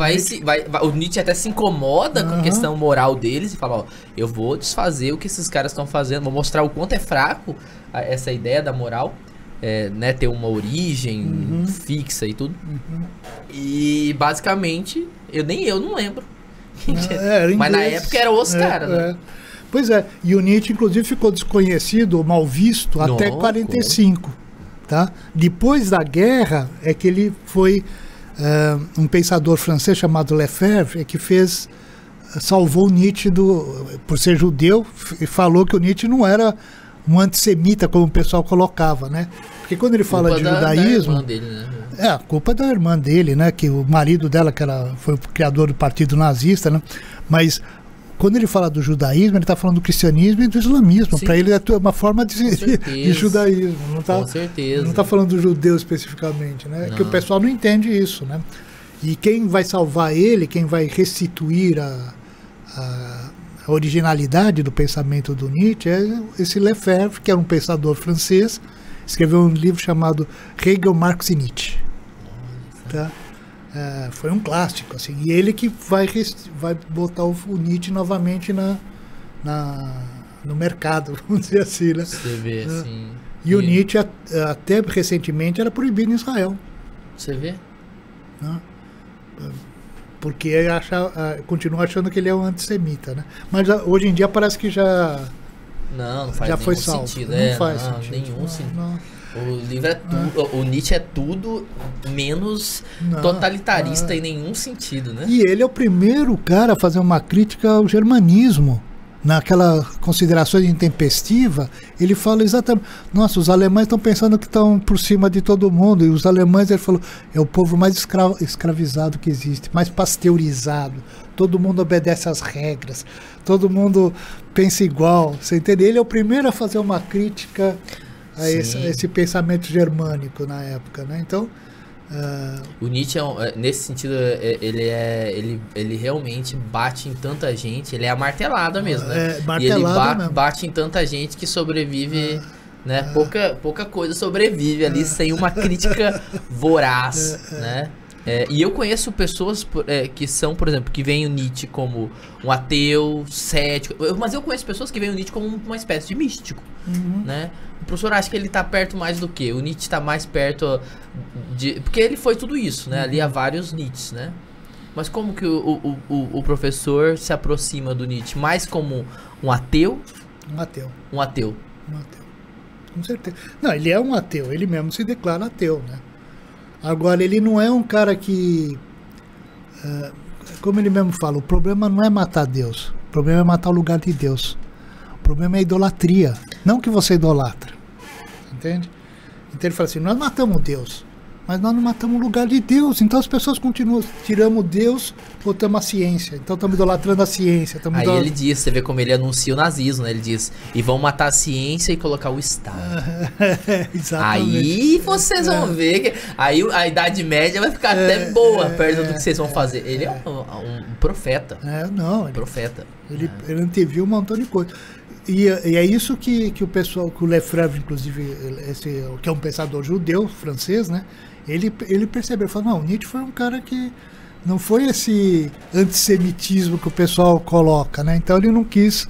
[SPEAKER 1] o Nietzsche até se incomoda com a questão moral deles e fala, ó, eu vou desfazer o que esses caras estão fazendo, vou mostrar o quanto é fraco essa ideia da moral, né, ter uma origem fixa e tudo. E basicamente, eu não lembro. Mas na época eram os caras, né?
[SPEAKER 2] Pois é, e o Nietzsche inclusive ficou desconhecido, mal visto até 45. Tá? Depois da guerra é que ele foi um pensador francês chamado Lefebvre que salvou o Nietzsche por ser judeu e falou que o Nietzsche não era um antissemita como o pessoal colocava, né? Porque quando ele fala de judaísmo,
[SPEAKER 1] da irmã dele, né?
[SPEAKER 2] A culpa é da irmã dele, né? Que o marido dela foi o criador do partido nazista, né? Mas quando ele fala do judaísmo, ele está falando do cristianismo e do islamismo. Para ele é uma forma de judaísmo.
[SPEAKER 1] Com certeza.
[SPEAKER 2] Não está falando do judeu especificamente, né? É que o pessoal não entende isso, né? E quem vai salvar ele, quem vai restituir a originalidade do pensamento do Nietzsche é esse Lefebvre, que era um pensador francês, escreveu um livro chamado Hegel, Marx e Nietzsche. Tá? Foi um clássico, assim, e ele que vai botar o Nietzsche novamente no mercado, vamos dizer assim, né?
[SPEAKER 1] Você vê, assim.
[SPEAKER 2] E o Nietzsche, até recentemente, era proibido em Israel.
[SPEAKER 1] Você vê?
[SPEAKER 2] Né? Porque continua achando que ele é um antissemita, né? Mas hoje em dia parece que já
[SPEAKER 1] faz
[SPEAKER 2] foi
[SPEAKER 1] nenhum
[SPEAKER 2] salvo.
[SPEAKER 1] sentido.
[SPEAKER 2] Não faz sentido.
[SPEAKER 1] Nenhum sentido. O livro é tudo, o Nietzsche é tudo menos totalitarista em nenhum sentido, né?
[SPEAKER 2] E ele é o primeiro cara a fazer uma crítica ao germanismo. Naquela considerações intempestiva, ele fala exatamente, nossa, os alemães estão pensando que estão por cima de todo mundo, e os alemães, ele falou, é o povo mais escravizado que existe, mais pasteurizado, todo mundo obedece às regras, todo mundo pensa igual, você entende? Ele é o primeiro a fazer uma crítica a esse pensamento germânico na época, né? Então
[SPEAKER 1] o Nietzsche nesse sentido ele realmente bate em tanta gente, ele é a martelada mesmo, né? E ele bate em tanta gente que sobrevive, né? Pouca coisa sobrevive ali sem uma crítica voraz, né? E eu conheço pessoas que são, por exemplo, que veem o Nietzsche como um ateu, cético, mas eu conheço pessoas que veem o Nietzsche como uma espécie de místico, né? O professor acha que ele tá perto mais do que? O Nietzsche tá mais perto porque ele foi tudo isso, né? Ali há vários Nietzsches, né? Mas como que o professor se aproxima do Nietzsche? Mais como um ateu?
[SPEAKER 2] Um ateu.
[SPEAKER 1] Um ateu.
[SPEAKER 2] Um ateu. Com certeza. Não, ele é um ateu, ele mesmo se declara ateu, né? Agora, ele não é um cara que... como ele mesmo fala, o problema não é matar Deus. O problema é matar o lugar de Deus. O problema é a idolatria. Não que você idolatra. Entende? Então ele fala assim, nós matamos Deus, mas nós não matamos o lugar de Deus. Então as pessoas continuam, tiramos Deus, botamos a ciência. Então estamos idolatrando a ciência.
[SPEAKER 1] Aí ele diz, você vê como ele anuncia o nazismo, né? Ele diz, e vão matar a ciência e colocar o Estado.
[SPEAKER 2] Exatamente.
[SPEAKER 1] Aí vocês vão ver que aí a Idade Média vai ficar até boa perto do que vocês vão fazer. Ele é um profeta. Profeta.
[SPEAKER 2] Ele anteviu um montão de coisa. E é isso que o pessoal, que o Lefebvre, inclusive, que é um pensador judeu, francês, né? Ele percebeu, falou, não, o Nietzsche foi um cara que não foi esse antissemitismo que o pessoal coloca, né? Então ele não quis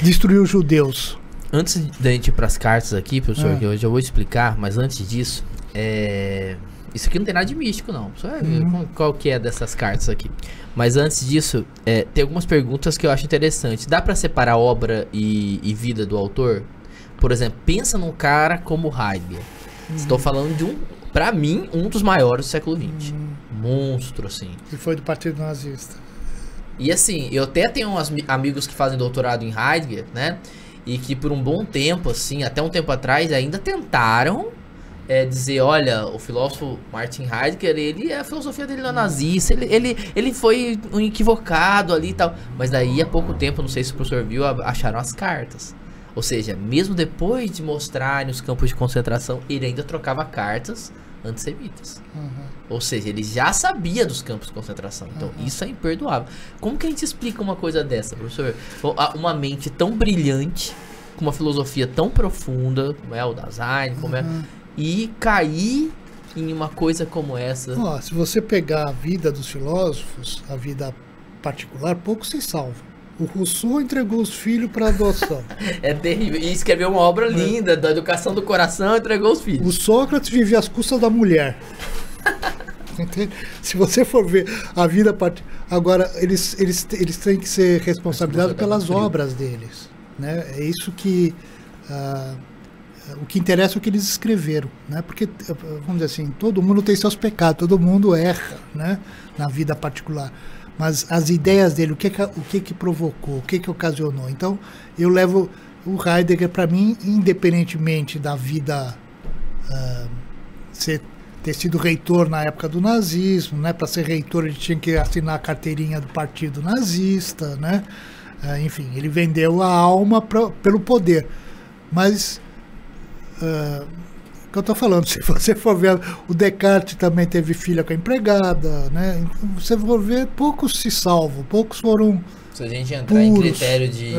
[SPEAKER 2] destruir os judeus.
[SPEAKER 1] Antes da gente ir para as cartas aqui, professor, que eu já vou explicar, mas antes disso, isso aqui não tem nada de místico, não. Só qual que é dessas cartas aqui. Mas antes disso, tem algumas perguntas que eu acho interessantes. Dá para separar obra e vida do autor? Por exemplo, pensa num cara como Heidegger. Estou falando de pra mim, um dos maiores do século XX. Monstro, assim.
[SPEAKER 2] E foi do Partido Nazista.
[SPEAKER 1] E assim, eu até tenho amigos que fazem doutorado em Heidegger, né? e que por um bom tempo, assim, até um tempo atrás, ainda tentaram dizer, olha, o filósofo Martin Heidegger, a filosofia dele não é nazista, ele foi um equivocado ali e tal. Mas daí, há pouco tempo, não sei se o professor viu, acharam as cartas. Ou seja, mesmo depois de mostrarem os campos de concentração, ele ainda trocava cartas antissemitas. Ou seja, ele já sabia dos campos de concentração. Então, isso é imperdoável. Como que a gente explica uma coisa dessa, professor? Uma mente tão brilhante, com uma filosofia tão profunda, como é o Dasein, como e cair em uma coisa como essa.
[SPEAKER 2] Se você pegar a vida dos filósofos, a vida particular, pouco se salva. O Rousseau entregou os filhos para adoção.
[SPEAKER 1] É terrível. E escreveu uma obra linda da educação do coração, entregou os filhos.
[SPEAKER 2] O Sócrates vivia às custas da mulher. Se você for ver a vida agora, eles têm que ser responsabilizados pelas obras deles, né? É isso que o que interessa é o que eles escreveram, né? Porque, vamos dizer assim, todo mundo tem seus pecados, todo mundo erra, né? Na vida particular. Mas as ideias dele, o que provocou, o que ocasionou. Então, eu levo o Heidegger, para mim, independentemente da vida ter sido reitor na época do nazismo, né? Para ser reitor ele tinha que assinar a carteirinha do partido nazista, né? Enfim, ele vendeu a alma pelo poder. Mas que eu estou falando, se você for ver, o Descartes também teve filha com a empregada, né? Então, você for ver, poucos se salvam, poucos foram
[SPEAKER 1] se a gente entrar puros, em critério de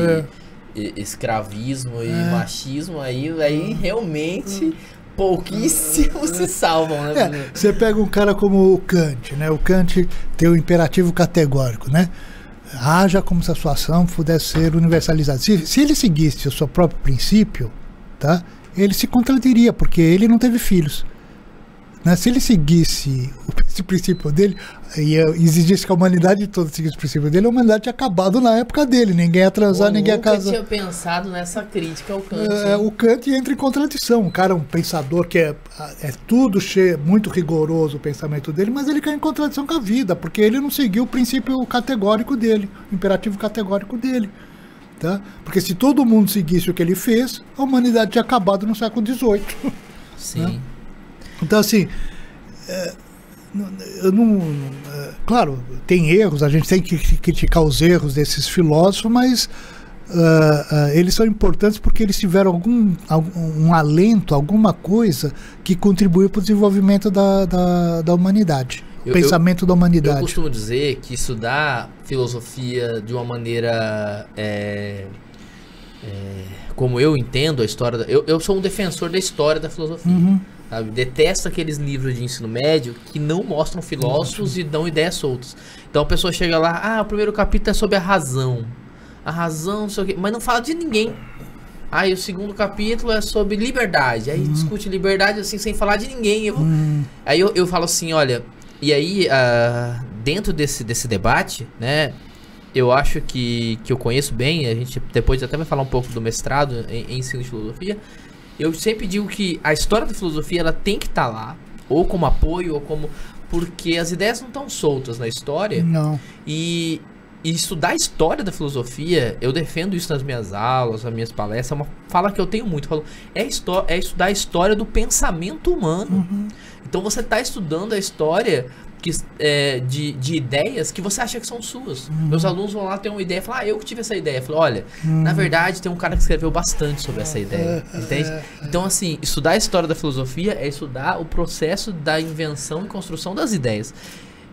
[SPEAKER 1] escravismo e machismo, aí realmente pouquíssimos se salvam, né?
[SPEAKER 2] Você pega um cara como o Kant, né? O Kant tem o imperativo categórico, né? Haja como se a sua ação pudesse ser universalizada. Se ele seguisse o seu próprio princípio, tá? Ele se contradiria, porque ele não teve filhos, né? Se ele seguisse esse princípio dele e exigisse que a humanidade toda seguisse o princípio dele, a humanidade tinha acabado na época dele. Ninguém ia transar, ninguém ia casar.
[SPEAKER 1] Eu tinha pensado nessa crítica ao Kant.
[SPEAKER 2] O Kant entra em contradição. Um cara, um pensador que é tudo muito rigoroso o pensamento dele, mas ele cai em contradição com a vida, porque ele não seguiu o princípio categórico dele, o imperativo categórico dele. Tá? Porque se todo mundo seguisse o que ele fez, a humanidade tinha acabado no século XVIII.
[SPEAKER 1] Sim.
[SPEAKER 2] Né? Então, assim, claro, tem erros, a gente tem que criticar os erros desses filósofos, mas eles são importantes porque eles tiveram um alento, alguma coisa que contribuiu para o desenvolvimento da humanidade. Pensamento da humanidade.
[SPEAKER 1] Eu costumo dizer que estudar filosofia de uma maneira como eu entendo a história eu sou um defensor da história da filosofia, sabe? Detesto aqueles livros de ensino médio que não mostram filósofos e dão ideias soltas. Então a pessoa chega lá, o primeiro capítulo é sobre a razão, não sei o quê, mas não fala de ninguém. Aí o segundo capítulo é sobre liberdade, aí discute liberdade assim sem falar de ninguém. Aí eu falo assim, olha. E aí, dentro desse debate, né, eu acho que eu conheço bem, a gente depois até vai falar um pouco do mestrado em ensino de filosofia, eu sempre digo que a história da filosofia ela tem que estar lá, ou como apoio, ou como... Porque as ideias não estão soltas na história.
[SPEAKER 2] Não.
[SPEAKER 1] E estudar a história da filosofia, eu defendo isso nas minhas aulas, nas minhas palestras, é uma fala que eu tenho muito, é estudar a história do pensamento humano. Então você está estudando a história de ideias que você acha que são suas. Meus alunos vão lá ter uma ideia e falam, eu que tive essa ideia. Eu falo, olha, na verdade tem um cara que escreveu bastante sobre essa ideia. Entende? Então, assim, estudar a história da filosofia é estudar o processo da invenção e construção das ideias.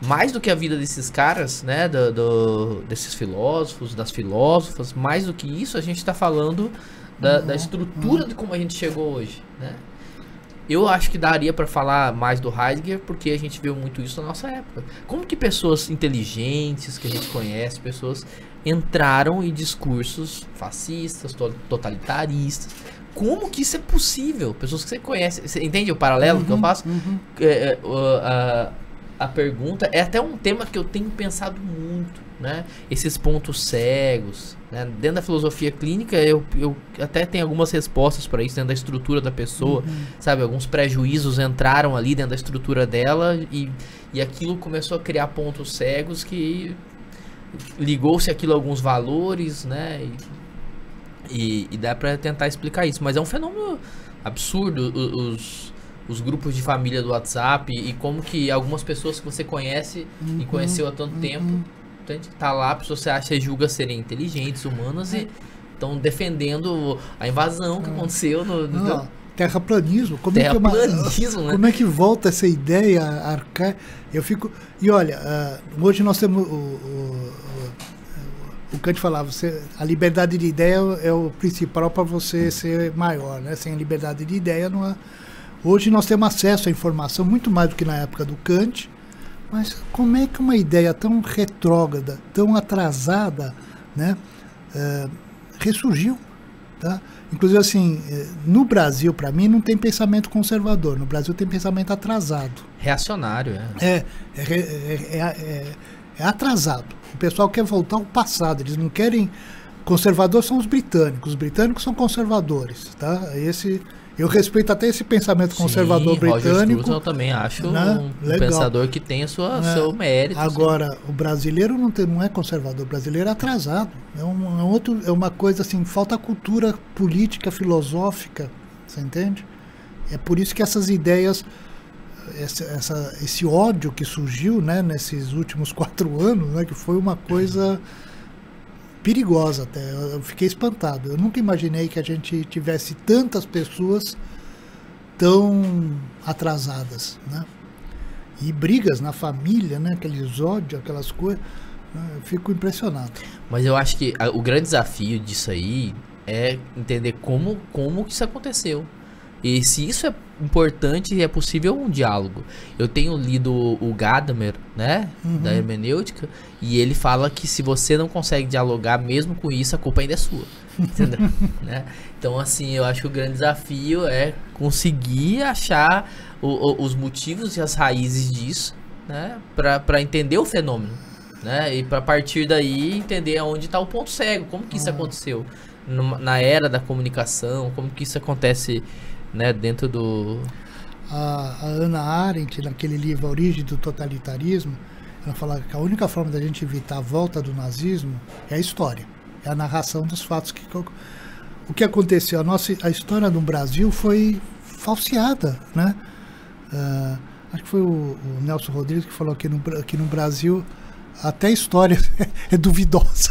[SPEAKER 1] Mais do que a vida desses caras, né, desses filósofos, das filósofas, mais do que isso, a gente está falando da estrutura de como a gente chegou hoje, né? Eu acho que daria para falar mais do Heidegger, porque a gente viu muito isso na nossa época. Como que pessoas inteligentes, que a gente conhece, pessoas entraram em discursos fascistas, totalitaristas. Como que isso é possível? Pessoas que você conhece. Você entende o paralelo que eu faço? A pergunta é até um tema que eu tenho pensado muito, né? Esses pontos cegos, né? Dentro da filosofia clínica eu até tenho algumas respostas para isso dentro da estrutura da pessoa, sabe? Alguns prejuízos entraram ali dentro da estrutura dela e aquilo começou a criar pontos cegos que ligou-se aquilo a alguns valores, né? E dá pra tentar explicar isso. Mas é um fenômeno absurdo, os grupos de família do WhatsApp e como que algumas pessoas que você conhece e conheceu há tanto tempo, tá lá, pessoas que você acha e julga serem inteligentes, humanas e estão defendendo a invasão que aconteceu no
[SPEAKER 2] terraplanismo.
[SPEAKER 1] Terraplanismo, né?
[SPEAKER 2] Como é que volta essa ideia arcaica? Eu fico... E olha, hoje nós temos... O Kant falava, a liberdade de ideia é o principal para você ser maior, né? Sem liberdade de ideia não há... Hoje nós temos acesso à informação muito mais do que na época do Kant, mas como é que uma ideia tão retrógrada, tão atrasada, né, ressurgiu? Tá? Inclusive, assim, no Brasil, para mim, não tem pensamento conservador. No Brasil tem pensamento atrasado.
[SPEAKER 1] Reacionário,
[SPEAKER 2] É atrasado. O pessoal quer voltar ao passado. Eles não querem... Conservadores são os britânicos. Os britânicos são conservadores. Tá? Eu respeito até esse pensamento conservador britânico.
[SPEAKER 1] Eu também acho,
[SPEAKER 2] né?
[SPEAKER 1] Um pensador que tem seu mérito.
[SPEAKER 2] Agora, assim. O brasileiro não é conservador, o brasileiro é atrasado. É uma coisa assim, falta cultura política, filosófica, você entende? É por isso que essas ideias, esse ódio que surgiu, né, nesses últimos 4 anos, né, que foi uma coisa perigosa até, eu fiquei espantado. Eu nunca imaginei que a gente tivesse tantas pessoas tão atrasadas, né? E brigas na família, né? Aqueles ódios, aquelas coisas, né? Eu fico impressionado.
[SPEAKER 1] Mas eu acho que o grande desafio disso aí é entender como que isso aconteceu. E se isso é importante e é possível um diálogo. Eu tenho lido o Gadamer, né, da hermenêutica, e ele fala que se você não consegue dialogar mesmo com isso, a culpa ainda é sua. Entendeu? Né? Então, assim, eu acho que o grande desafio é conseguir achar os motivos e as raízes disso, né, para entender o fenômeno, né, e para partir daí entender aonde está o ponto cego, como que isso aconteceu na era da comunicação, como que isso acontece, né, dentro do...
[SPEAKER 2] A Hannah Arendt, naquele livro A Origem do Totalitarismo, ela fala que a única forma da gente evitar a volta do nazismo é a história, é a narração dos fatos. O que aconteceu? A história do Brasil foi falseada, né? Acho que foi o Nelson Rodrigues que falou que no Brasil até a história é duvidosa,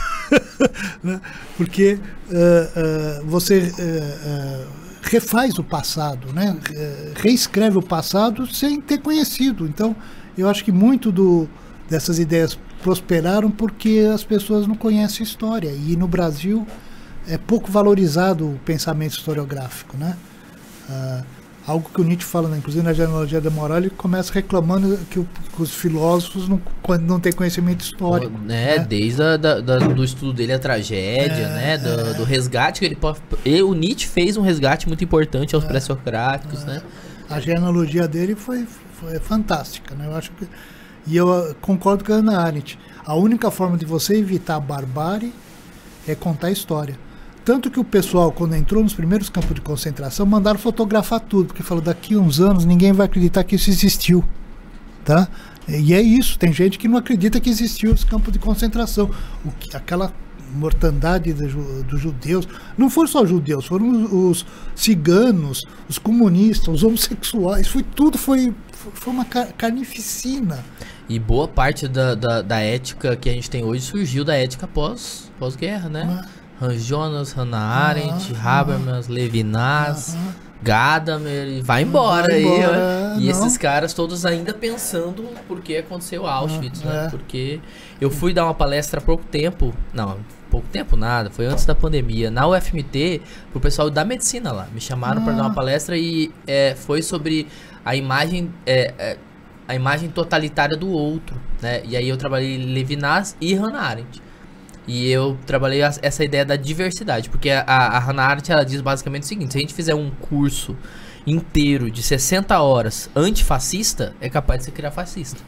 [SPEAKER 2] né? Porque você... refaz o passado, né? Reescreve o passado sem ter conhecido. Então, eu acho que muito dessas ideias prosperaram porque as pessoas não conhecem história. E no Brasil é pouco valorizado o pensamento historiográfico, né? Algo que o Nietzsche fala, né? Inclusive na Genealogia da Moral, ele começa reclamando que os filósofos não têm conhecimento histórico.
[SPEAKER 1] Né? Desde do estudo dele, a tragédia, né? Do resgate que ele pode... O Nietzsche fez um resgate muito importante aos pré-socráticos, né?
[SPEAKER 2] A genealogia dele foi fantástica, né? Eu acho que... E eu concordo com a Hannah Arendt. A única forma de você evitar a barbárie é contar a história. Tanto que o pessoal, quando entrou nos primeiros campos de concentração, mandaram fotografar tudo, porque falou, daqui a uns anos ninguém vai acreditar que isso existiu, tá? E é isso, tem gente que não acredita que existiu os campos de concentração. Aquela mortandade dos judeus, não foram só judeus, foram os ciganos, os comunistas, os homossexuais, foi uma carnificina.
[SPEAKER 1] E boa parte da ética que a gente tem hoje surgiu da ética pós-guerra, né? Hans Jonas, Hannah Arendt, Habermas, Levinas, Gadamer, vai embora aí. E esses caras todos ainda pensando por que aconteceu Auschwitz, né? Porque eu fui dar uma palestra há pouco tempo nada, foi antes da pandemia, na UFMT, pro pessoal da medicina lá. Me chamaram para dar uma palestra e foi sobre a imagem totalitária do outro, né? E aí eu trabalhei Levinas e Hannah Arendt. E eu trabalhei essa ideia da diversidade, porque a Hannah Arendt, ela diz basicamente o seguinte: se a gente fizer um curso inteiro de 60 horas antifascista, é capaz de você criar fascista.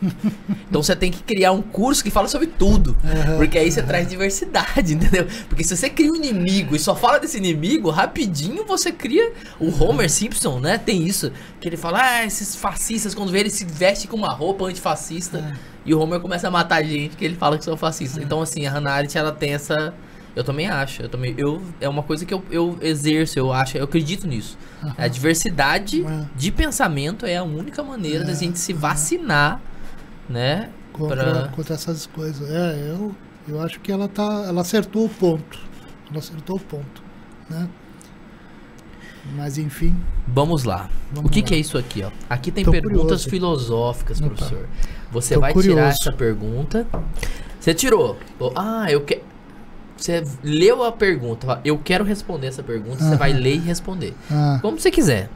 [SPEAKER 1] Então você tem que criar um curso que fala sobre tudo, porque aí você traz diversidade, entendeu? Porque se você cria um inimigo e só fala desse inimigo, rapidinho você cria... O Homer Simpson, né, tem isso, que ele fala, esses fascistas, quando vê ele se veste com uma roupa antifascista, e o Homer começa a matar gente, que ele fala que são fascistas. Então assim, a Hannah Arendt, ela tem Eu também acho. É uma coisa que eu exerço, eu acredito nisso. A diversidade de pensamento é a única maneira da gente se vacinar, né?
[SPEAKER 2] Contra essas coisas. Eu acho que ela acertou o ponto. Né? Mas enfim.
[SPEAKER 1] Vamos lá. O que é isso aqui, ó? Aqui tem perguntas filosóficas, professor. Você vai tirar essa pergunta. Você tirou. Você leu a pergunta. Eu quero responder essa pergunta. Você vai ler e responder. Como você quiser.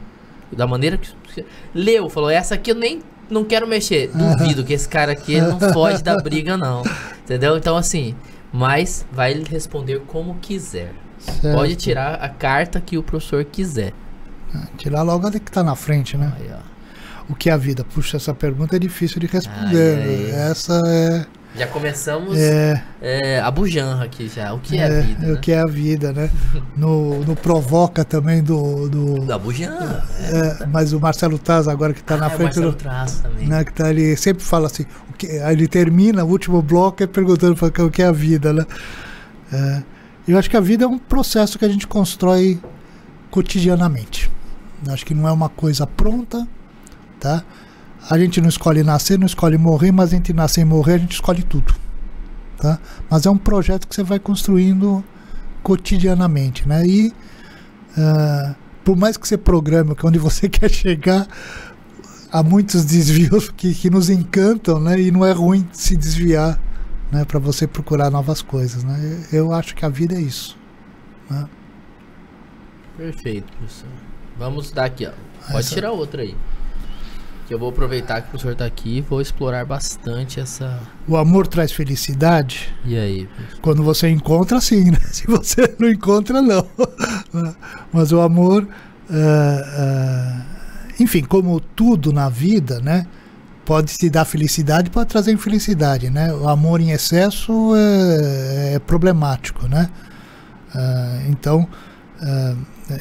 [SPEAKER 1] Da maneira que você leu, falou, essa aqui eu nem não quero mexer. Duvido que esse cara aqui ele não foge da briga, não. Entendeu? Então, assim, mas vai responder como quiser. Certo. Pode tirar a carta que o professor quiser.
[SPEAKER 2] Tirar logo ali que tá na frente, né?
[SPEAKER 1] Aí, ó.
[SPEAKER 2] O que é a vida? Puxa, essa pergunta é difícil de responder. Essa é...
[SPEAKER 1] Já começamos a bujanra aqui já. O que é a vida?
[SPEAKER 2] O que é a vida, né? No Provoca também
[SPEAKER 1] da bujanra.
[SPEAKER 2] Mas o Marcelo Taz agora que está na frente.
[SPEAKER 1] O Marcelo Taz também.
[SPEAKER 2] Né, que tá ali, sempre fala assim. Aí ele termina o último bloco perguntando o que é a vida, né? Eu acho que a vida é um processo que a gente constrói cotidianamente. Eu acho que não é uma coisa pronta, tá? A gente não escolhe nascer, não escolhe morrer, mas entre nascer e morrer a gente escolhe tudo, tá? Mas é um projeto que você vai construindo cotidianamente, né? E por mais que você programe onde você quer chegar, há muitos desvios que nos encantam, né? E não é ruim se desviar, né? Para você procurar novas coisas, né? Eu acho que a vida é isso, né?
[SPEAKER 1] Perfeito, professor. Vamos dar aqui, ó. Pode tirar outra aí. Que eu vou aproveitar que o professor está aqui e vou explorar bastante essa...
[SPEAKER 2] O amor traz felicidade?
[SPEAKER 1] E aí?
[SPEAKER 2] Quando você encontra, sim, né? Se você não encontra, não. Mas o amor... enfim, como tudo na vida, né? Pode te dar felicidade, pode trazer infelicidade, né? O amor em excesso é problemático, né? Então...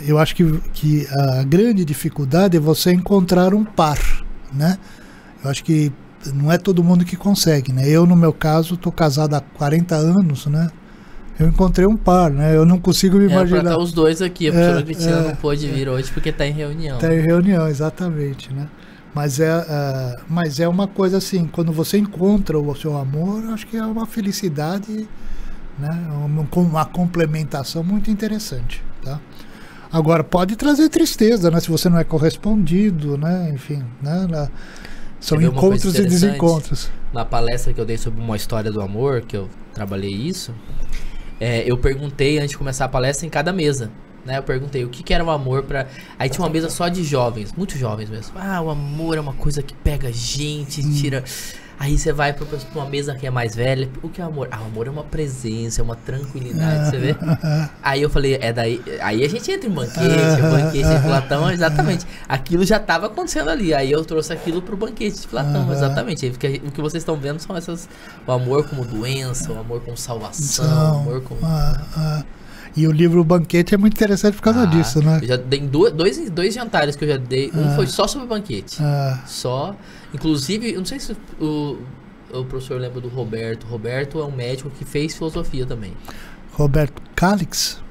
[SPEAKER 2] eu acho que a grande dificuldade é você encontrar um par, né? Eu acho que não é todo mundo que consegue, né? Eu, no meu caso, estou casado há 40 anos, né? Eu encontrei um par, né? Eu não consigo me imaginar...
[SPEAKER 1] Pra estar os dois aqui, a professora Cristina não pôde vir hoje porque está em reunião.
[SPEAKER 2] Está em reunião, exatamente, né? Mas é uma coisa assim, quando você encontra o seu amor, acho que é uma felicidade, né? Uma complementação muito interessante, tá? Agora, pode trazer tristeza, né? Se você não é correspondido, né? Enfim, né? São encontros e desencontros.
[SPEAKER 1] Na palestra que eu dei sobre uma história do amor, que eu trabalhei isso, eu perguntei, antes de começar a palestra, em cada mesa, né? Eu perguntei o que era o amor pra... Aí tinha uma mesa só de jovens, muito jovens mesmo. O amor é uma coisa que pega a gente, tira... Aí você vai pra uma mesa que é mais velha. O que é amor? O amor é uma presença, é uma tranquilidade, você vê? Aí eu falei, daí... Aí a gente entra em banquete de Platão, exatamente. Aquilo já estava acontecendo ali. Aí eu trouxe aquilo pro banquete de Platão, exatamente. O que vocês estão vendo são o amor como doença, o amor como salvação, o amor como...
[SPEAKER 2] E o livro Banquete é muito interessante por causa disso, né?
[SPEAKER 1] Eu já dei dois jantares que eu já dei. Um foi só sobre banquete. Só. Inclusive, eu não sei se o professor lembra do Roberto. Roberto é um médico que fez filosofia também.
[SPEAKER 2] Roberto Calix?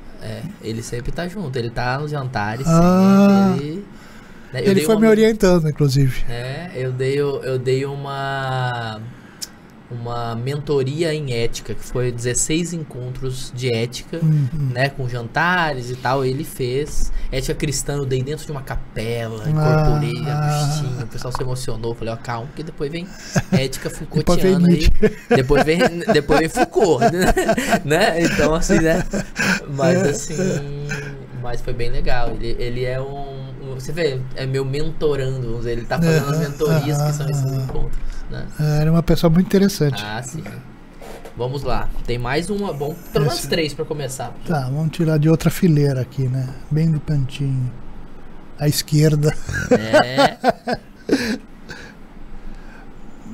[SPEAKER 1] Ele sempre tá junto. Ele tá nos jantares. Sempre,
[SPEAKER 2] ele foi me orientando, inclusive.
[SPEAKER 1] Eu dei uma mentoria em ética, que foi 16 encontros de ética, né, com jantares e tal. Ele fez ética cristã, eu dei dentro de uma capela, incorporei Agostinho, o pessoal se emocionou, falei, calma, porque depois vem ética Foucaultiana aí, depois vem Foucault, né, então assim, né, mas foi bem legal, ele é você vê, é meu mentorando, vamos dizer, ele tá fazendo as mentorias que são esses encontros, né?
[SPEAKER 2] Era uma pessoa muito interessante.
[SPEAKER 1] Sim. Vamos lá. Tem mais uma. Bom, pelo menos 3 para começar.
[SPEAKER 2] Tá, vamos tirar de outra fileira aqui, né? Bem do cantinho. À esquerda.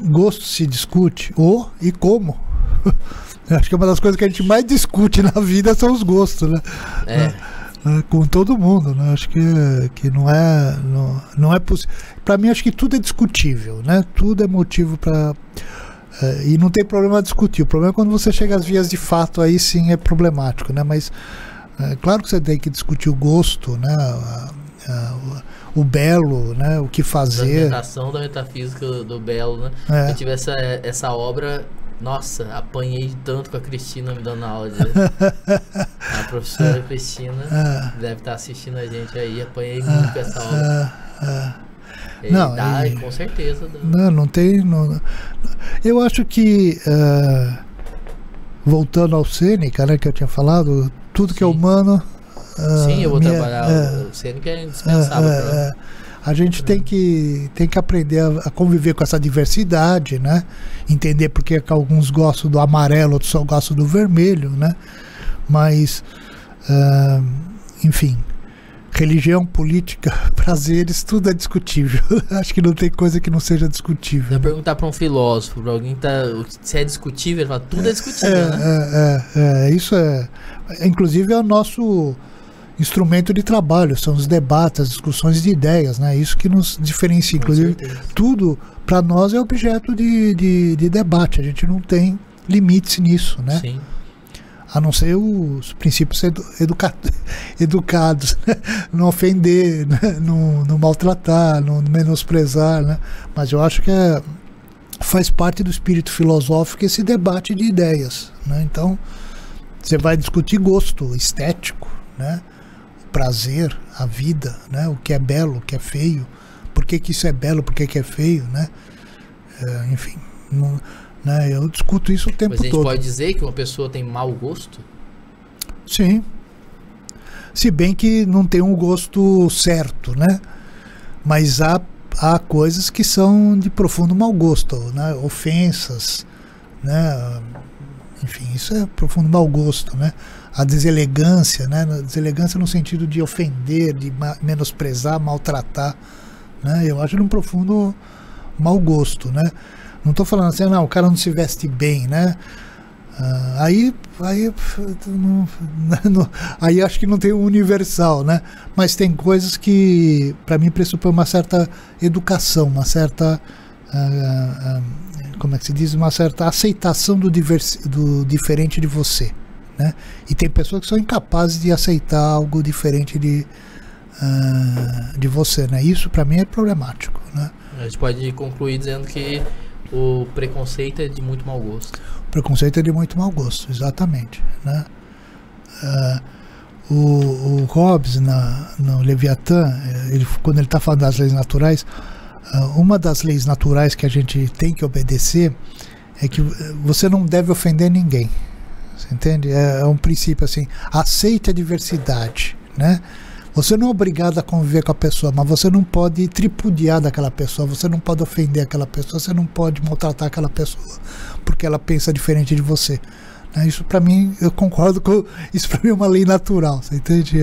[SPEAKER 2] Gosto se discute e como. Acho que uma das coisas que a gente mais discute na vida são os gostos, né? Com todo mundo, né? Acho que não é possível. Para mim, acho que tudo é discutível, né? Tudo é motivo para E não tem problema discutir. O problema é quando você chega às vias de fato, aí sim é problemático, né? Mas claro que você tem que discutir o gosto, né? O belo, né? O que fazer.
[SPEAKER 1] A fundamentação da metafísica do belo, né? Eu tive essa obra, nossa, apanhei tanto com a Cristina me dando aula. A professora Cristina deve estar assistindo a gente aí, apanhei muito com essa obra.
[SPEAKER 2] Não,
[SPEAKER 1] com certeza.
[SPEAKER 2] Não tem. Eu acho que voltando ao Sêneca, né, que eu tinha falado, tudo que é humano.
[SPEAKER 1] Sim, eu vou trabalhar. O Sêneca é indispensável.
[SPEAKER 2] A gente tem que aprender a conviver com essa diversidade, né? Entender porque que alguns gostam do amarelo, outros só gostam do vermelho, né? Mas, enfim. Religião, política, prazeres, tudo é discutível. Acho que não tem coisa que não seja discutível.
[SPEAKER 1] Eu perguntar para um filósofo, para alguém que se é discutível, ele fala, tudo é discutível, né?
[SPEAKER 2] Isso inclusive é o nosso instrumento de trabalho, são os debates, as discussões de ideias, né? Isso que nos diferencia. Inclusive, tudo para nós é objeto de debate. A gente não tem limites nisso, né?
[SPEAKER 1] Sim.
[SPEAKER 2] A não ser os princípios educados, né? Não ofender, né? Não maltratar, não menosprezar, né? Mas eu acho que faz parte do espírito filosófico esse debate de ideias, né? Então, você vai discutir gosto estético, né? O prazer, a vida, né? O que é belo, o que é feio, por que isso é belo, por que é feio, né? Enfim, né? Eu discuto isso o tempo todo.
[SPEAKER 1] Mas a gente pode dizer que uma pessoa tem mau gosto?
[SPEAKER 2] Sim. Se bem que não tem um gosto certo, né? Mas há coisas que são de profundo mau gosto, né? Ofensas, né? Enfim, isso é profundo mau gosto, né? A deselegância, né? Deselegância no sentido de ofender, de menosprezar, maltratar, né? Eu acho de um profundo mau gosto, né? Não estou falando assim, não, o cara não se veste bem, né? Aí acho que não tem um universal, né? Mas tem coisas que, para mim, pressupõem uma certa educação, uma certa, como é que se diz? Uma certa aceitação do diferente de você, né? E tem pessoas que são incapazes de aceitar algo diferente de você, né? Isso, para mim, é problemático, né?
[SPEAKER 1] A gente pode concluir dizendo que o preconceito é de muito mau gosto.
[SPEAKER 2] O preconceito é de muito mau gosto, exatamente, né? O Hobbes, no Leviatã, quando ele está falando das leis naturais, uma das leis naturais que a gente tem que obedecer é que você não deve ofender ninguém. Você entende? É um princípio assim, aceite a diversidade, né? Você não é obrigado a conviver com a pessoa, mas você não pode tripudiar daquela pessoa, você não pode ofender aquela pessoa, você não pode maltratar aquela pessoa, porque ela pensa diferente de você. Isso para mim, eu concordo com isso, para mim é uma lei natural, você entende?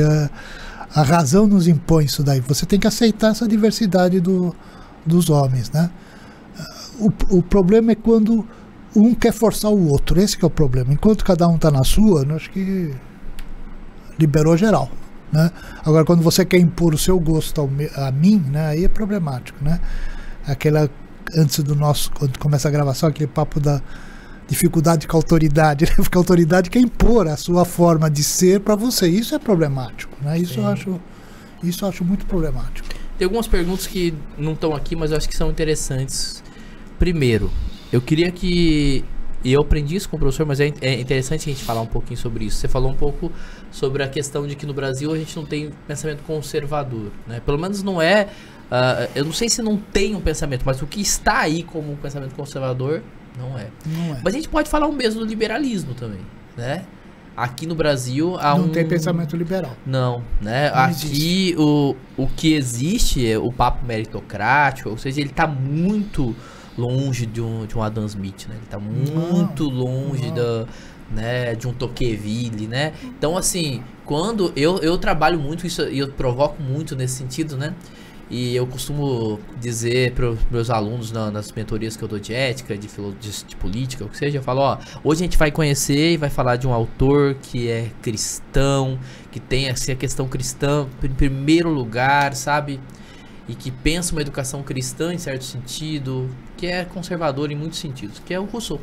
[SPEAKER 2] A razão nos impõe isso daí, você tem que aceitar essa diversidade dos homens, né? O problema é quando um quer forçar o outro, esse que é o problema. Enquanto cada um está na sua, eu acho que liberou geral, né? Agora, quando você quer impor o seu gosto a mim, né, aí é problemático, né? Antes quando começa a gravação, aquele papo da dificuldade com a autoridade, né? Porque a autoridade quer impor a sua forma de ser para você, isso é problemático, né? Isso eu acho muito problemático.
[SPEAKER 1] Tem algumas perguntas que não estão aqui, mas eu acho que são interessantes. Primeiro, eu queria que... E eu aprendi isso com o professor, mas é interessante a gente falar um pouquinho sobre isso. Você falou um pouco sobre a questão de que no Brasil a gente não tem pensamento conservador, né? Pelo menos não é... eu não sei se não tem um pensamento, mas o que está aí como um pensamento conservador, não é.
[SPEAKER 2] Não é.
[SPEAKER 1] Mas a gente pode falar o mesmo do liberalismo também, né? Aqui no Brasil há
[SPEAKER 2] não tem pensamento liberal.
[SPEAKER 1] Não, né?
[SPEAKER 2] Não
[SPEAKER 1] aqui o que existe é o papo meritocrático, ou seja, ele está muito longe de um Adam Smith, né? Ele tá muito longe né, de um Tocqueville, né? Então, assim, quando eu trabalho muito isso e eu provoco muito nesse sentido, né? E eu costumo dizer para os meus alunos nas mentorias que eu dou de ética, de política, o que seja, eu falo, ó, hoje a gente vai conhecer e vai falar de um autor que é cristão, que tem assim, a questão cristã em primeiro lugar, sabe? e que pensa uma educação cristã em certo sentido, que é conservador em muitos sentidos, que é o Rousseau.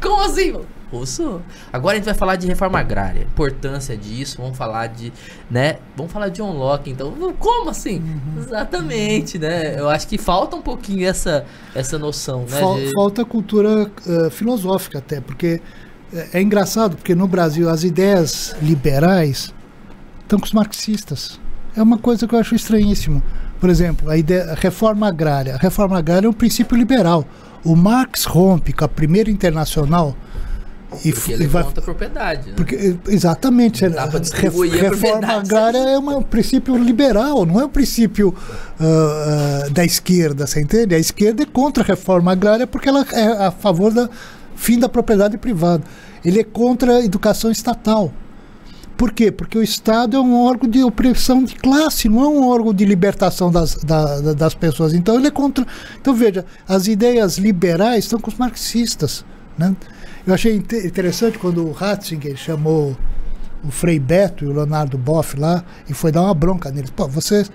[SPEAKER 1] Como assim, mano? Rousseau. Agora a gente vai falar de reforma agrária, importância disso, vamos falar de, né? Vamos falar de John Locke, então. Como assim? Exatamente, né? Eu acho que falta um pouquinho essa noção, né?
[SPEAKER 2] Falta cultura filosófica até, porque é engraçado, porque no Brasil as ideias liberais estão com os marxistas. É uma coisa que eu acho estranhíssimo. Por exemplo, a reforma agrária. A reforma agrária é um princípio liberal. O Marx rompe com a primeira internacional
[SPEAKER 1] porque ele conta a propriedade, né?
[SPEAKER 2] Exatamente.
[SPEAKER 1] Dá pra distribuir
[SPEAKER 2] reforma agrária é um princípio liberal, não é um princípio da esquerda, você entende? A esquerda é contra a reforma agrária porque ela é a favor do fim da propriedade privada. Ele é contra a educação estatal. Por quê? Porque o Estado é um órgão de opressão de classe, não é um órgão de libertação das pessoas. Então ele é contra. Então veja, as ideias liberais estão com os marxistas, né? Eu achei interessante quando o Ratzinger chamou o Frei Beto e o Leonardo Boff lá e foi dar uma bronca neles. Pô, vocês...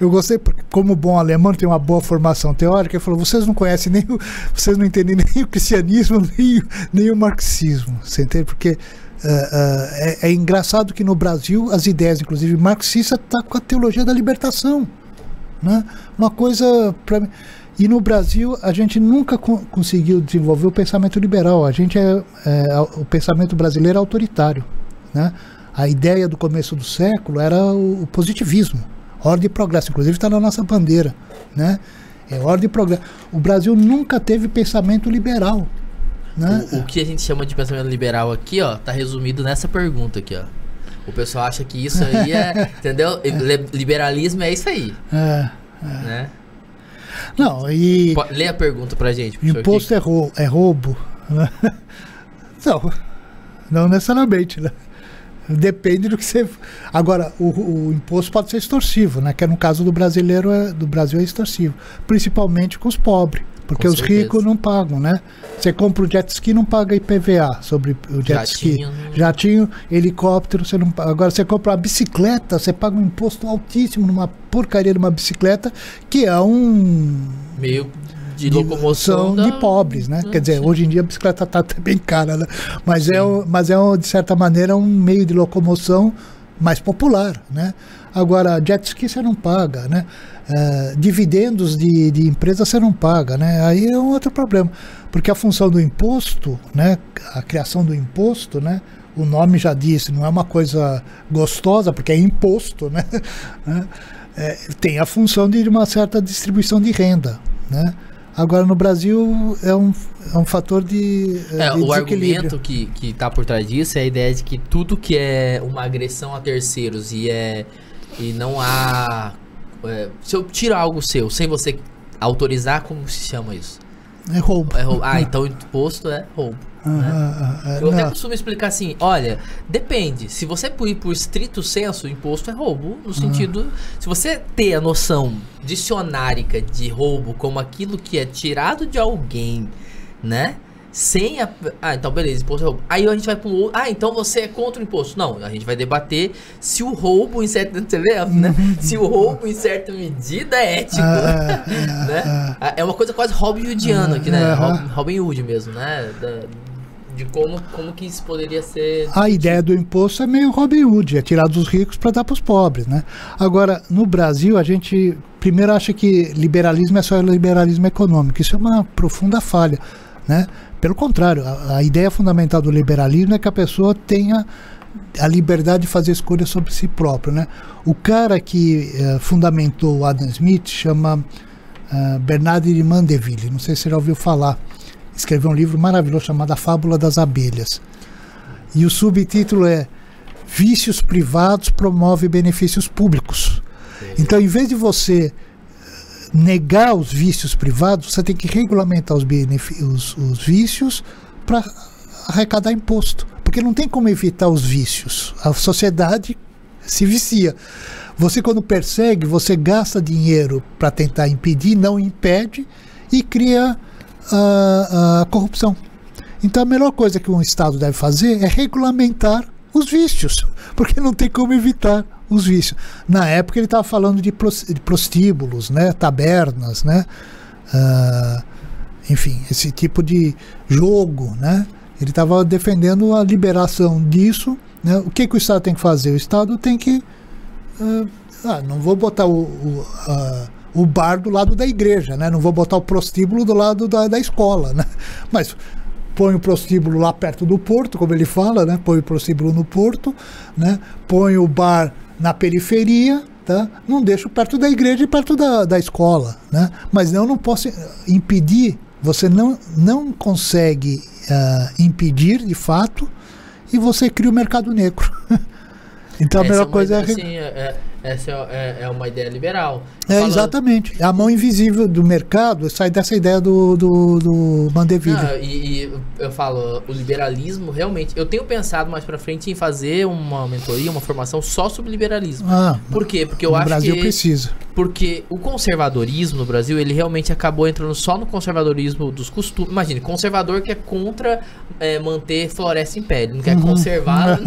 [SPEAKER 2] Eu gostei porque, como bom alemão, tem uma boa formação teórica. Ele falou, vocês não conhecem vocês não entendem nem o cristianismo, nem o marxismo. Você entende? Porque é engraçado que no Brasil as ideias, inclusive marxistas, estão com a teologia da libertação, né? Uma coisa para mim. E no Brasil a gente nunca conseguiu desenvolver o pensamento liberal. O pensamento brasileiro é autoritário, né? A ideia do começo do século era o positivismo, ordem e progresso. Inclusive está na nossa bandeira, né? É ordem e progresso. O Brasil nunca teve pensamento liberal, né?
[SPEAKER 1] O que a gente chama de pensamento liberal aqui, ó, tá resumido nessa pergunta aqui, ó. O pessoal acha que isso aí entendeu? Liberalismo é isso aí, né?
[SPEAKER 2] Não, e...
[SPEAKER 1] Lê a pergunta pra gente.
[SPEAKER 2] Imposto é roubo. Não necessariamente, né? Depende do que você... Agora, o imposto pode ser extorsivo, né? Que no caso do Brasil é extorsivo. Principalmente com os pobres. Porque os ricos não pagam, né? Você compra o jet ski, não paga IPVA sobre o jet ski. Jatinho, helicóptero, você não paga. Agora, você compra uma bicicleta, você paga um imposto altíssimo numa porcaria de uma bicicleta, que é um...
[SPEAKER 1] meio de locomoção
[SPEAKER 2] de pobres, né? Quer dizer, hoje em dia a bicicleta está até bem cara, né? Mas de certa maneira, um meio de locomoção mais popular, né? Agora, jet ski você não paga, né? Dividendos de empresa você não paga, né? Aí é um outro problema, porque a função do imposto, né? A criação do imposto, né? O nome já disse, não é uma coisa gostosa, porque é imposto, né? Tem a função de uma certa distribuição de renda, né? Agora no Brasil é um fator de
[SPEAKER 1] o argumento que está por trás disso é a ideia de que tudo que é uma agressão a terceiros e não há... se eu tiro algo seu sem você autorizar, como se chama isso?
[SPEAKER 2] É roubo.
[SPEAKER 1] Então o imposto é roubo. Né? Eu até costumo explicar assim, olha, depende. Se você ir por estrito senso, o imposto é roubo, no sentido... Se você ter a noção dicionárica de roubo como aquilo que é tirado de alguém, né? Sem então beleza, imposto é roubo. Aí a gente vai para um outro... então você é contra o imposto. Não, a gente vai debater se o roubo em certa... Você vê, né? Se o roubo em certa medida é ético. Né? É uma coisa quase Robin-Hoodiana aqui, né? Robin Hood mesmo, né? De como que isso poderia ser...
[SPEAKER 2] A ideia do imposto é meio Robin Hood, é tirar dos ricos para dar para os pobres, né? Agora, no Brasil, a gente primeiro acha que liberalismo é só liberalismo econômico. Isso é uma profunda falha, né? Pelo contrário, a ideia fundamental do liberalismo é que a pessoa tenha a liberdade de fazer escolhas sobre si próprio, né? O cara que fundamentou o Adam Smith chama Bernard de Mandeville, não sei se você já ouviu falar. Escreveu um livro maravilhoso chamado A Fábula das Abelhas. E o subtítulo é Vícios privados promovem benefícios públicos. Então, em vez de você negar os vícios privados, você tem que regulamentar os vícios para arrecadar imposto. Porque não tem como evitar os vícios. A sociedade se vicia. Você, quando persegue, você gasta dinheiro para tentar impedir, não impede e cria a corrupção. Então a melhor coisa que um Estado deve fazer é regulamentar os vícios, porque não tem como evitar os vícios. Na época ele estava falando de prostíbulos, né, tabernas, né, enfim, esse tipo de jogo, né. Ele estava defendendo a liberação disso, né. O que o Estado tem que fazer? O Estado tem que não vou botar o bar do lado da igreja, né? Não vou botar o prostíbulo do lado da escola, né? Mas põe o prostíbulo lá perto do porto, como ele fala, né? Põe o prostíbulo no porto, né? Põe o bar na periferia, tá? Não deixo perto da igreja e perto da escola, né? Mas eu não posso impedir, você não consegue impedir de fato, e você cria o mercado negro. Então a melhor coisa
[SPEAKER 1] essa é uma ideia liberal.
[SPEAKER 2] Exatamente. A mão invisível do mercado sai dessa ideia do Mandeville.
[SPEAKER 1] E eu falo, o liberalismo, realmente, eu tenho pensado mais pra frente em fazer uma mentoria, uma formação só sobre liberalismo. Por quê? Porque eu acho que...
[SPEAKER 2] O Brasil precisa.
[SPEAKER 1] Porque o conservadorismo no Brasil, ele realmente acabou entrando só no conservadorismo dos costumes. Imagine, conservador que é contra manter floresta em pé, ele não quer conservar,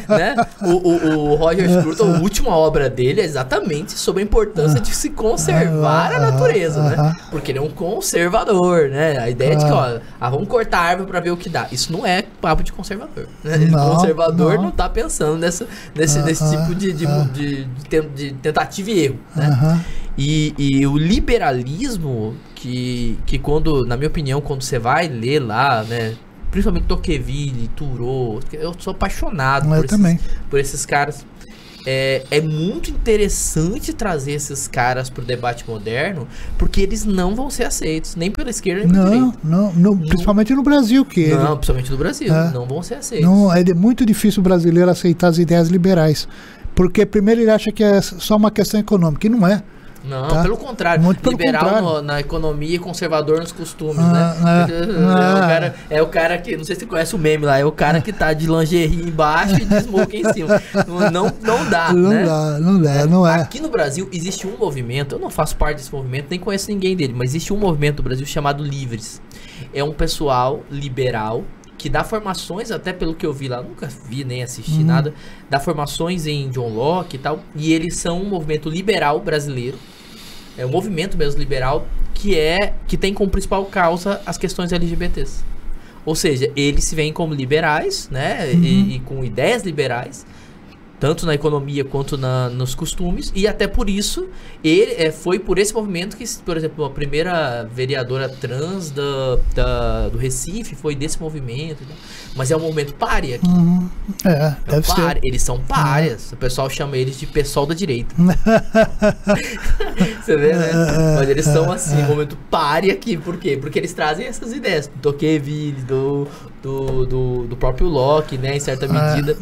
[SPEAKER 1] né? O Roger Scruton, a última obra dele é exatamente sobre a importância de se conservar a natureza, né? Porque ele é um conservador, né? A ideia de que, vamos cortar a árvore pra ver o que dá. Isso não é papo de conservador, né? O conservador não tá pensando nesse tipo de tentativa e erro, né? E o liberalismo, que quando, na minha opinião, quando você vai ler lá, né? Principalmente Tocqueville, Thoreau, eu sou apaixonado por esses caras. É muito interessante trazer esses caras pro debate moderno, porque eles não vão ser aceitos, nem pela esquerda nem pela direita.
[SPEAKER 2] Não, principalmente no Brasil.
[SPEAKER 1] Principalmente no Brasil, não vão ser aceitos.
[SPEAKER 2] É muito difícil o brasileiro aceitar as ideias liberais, porque primeiro ele acha que é só uma questão econômica, e não é.
[SPEAKER 1] Não, pelo contrário. Liberal na economia e conservador nos costumes, né? É o cara que, não sei se você conhece o meme lá, é o cara que tá de lingerie embaixo e de smoke em cima. Não dá, né?
[SPEAKER 2] Não é.
[SPEAKER 1] Aqui no Brasil existe um movimento, eu não faço parte desse movimento, nem conheço ninguém dele, mas existe um movimento no Brasil chamado Livres. É um pessoal liberal que dá formações, até pelo que eu vi lá, nunca vi nem assisti nada, dá formações em John Locke e tal, e eles são um movimento liberal brasileiro, é um movimento mesmo liberal, que tem como principal causa as questões LGBTs. Ou seja, eles se veem como liberais, né, e com ideias liberais, tanto na economia quanto nos costumes, e até por isso, foi por esse movimento que, por exemplo, a primeira vereadora trans do Recife foi desse movimento, né? Mas é um movimento pária aqui.
[SPEAKER 2] Deve ser.
[SPEAKER 1] Eles são párias, o pessoal chama eles de pessoal da direita. Você vê, né? Mas eles são assim, um movimento pária aqui, por quê? Porque eles trazem essas ideias, do Tocqueville, do próprio Locke, né, em certa medida.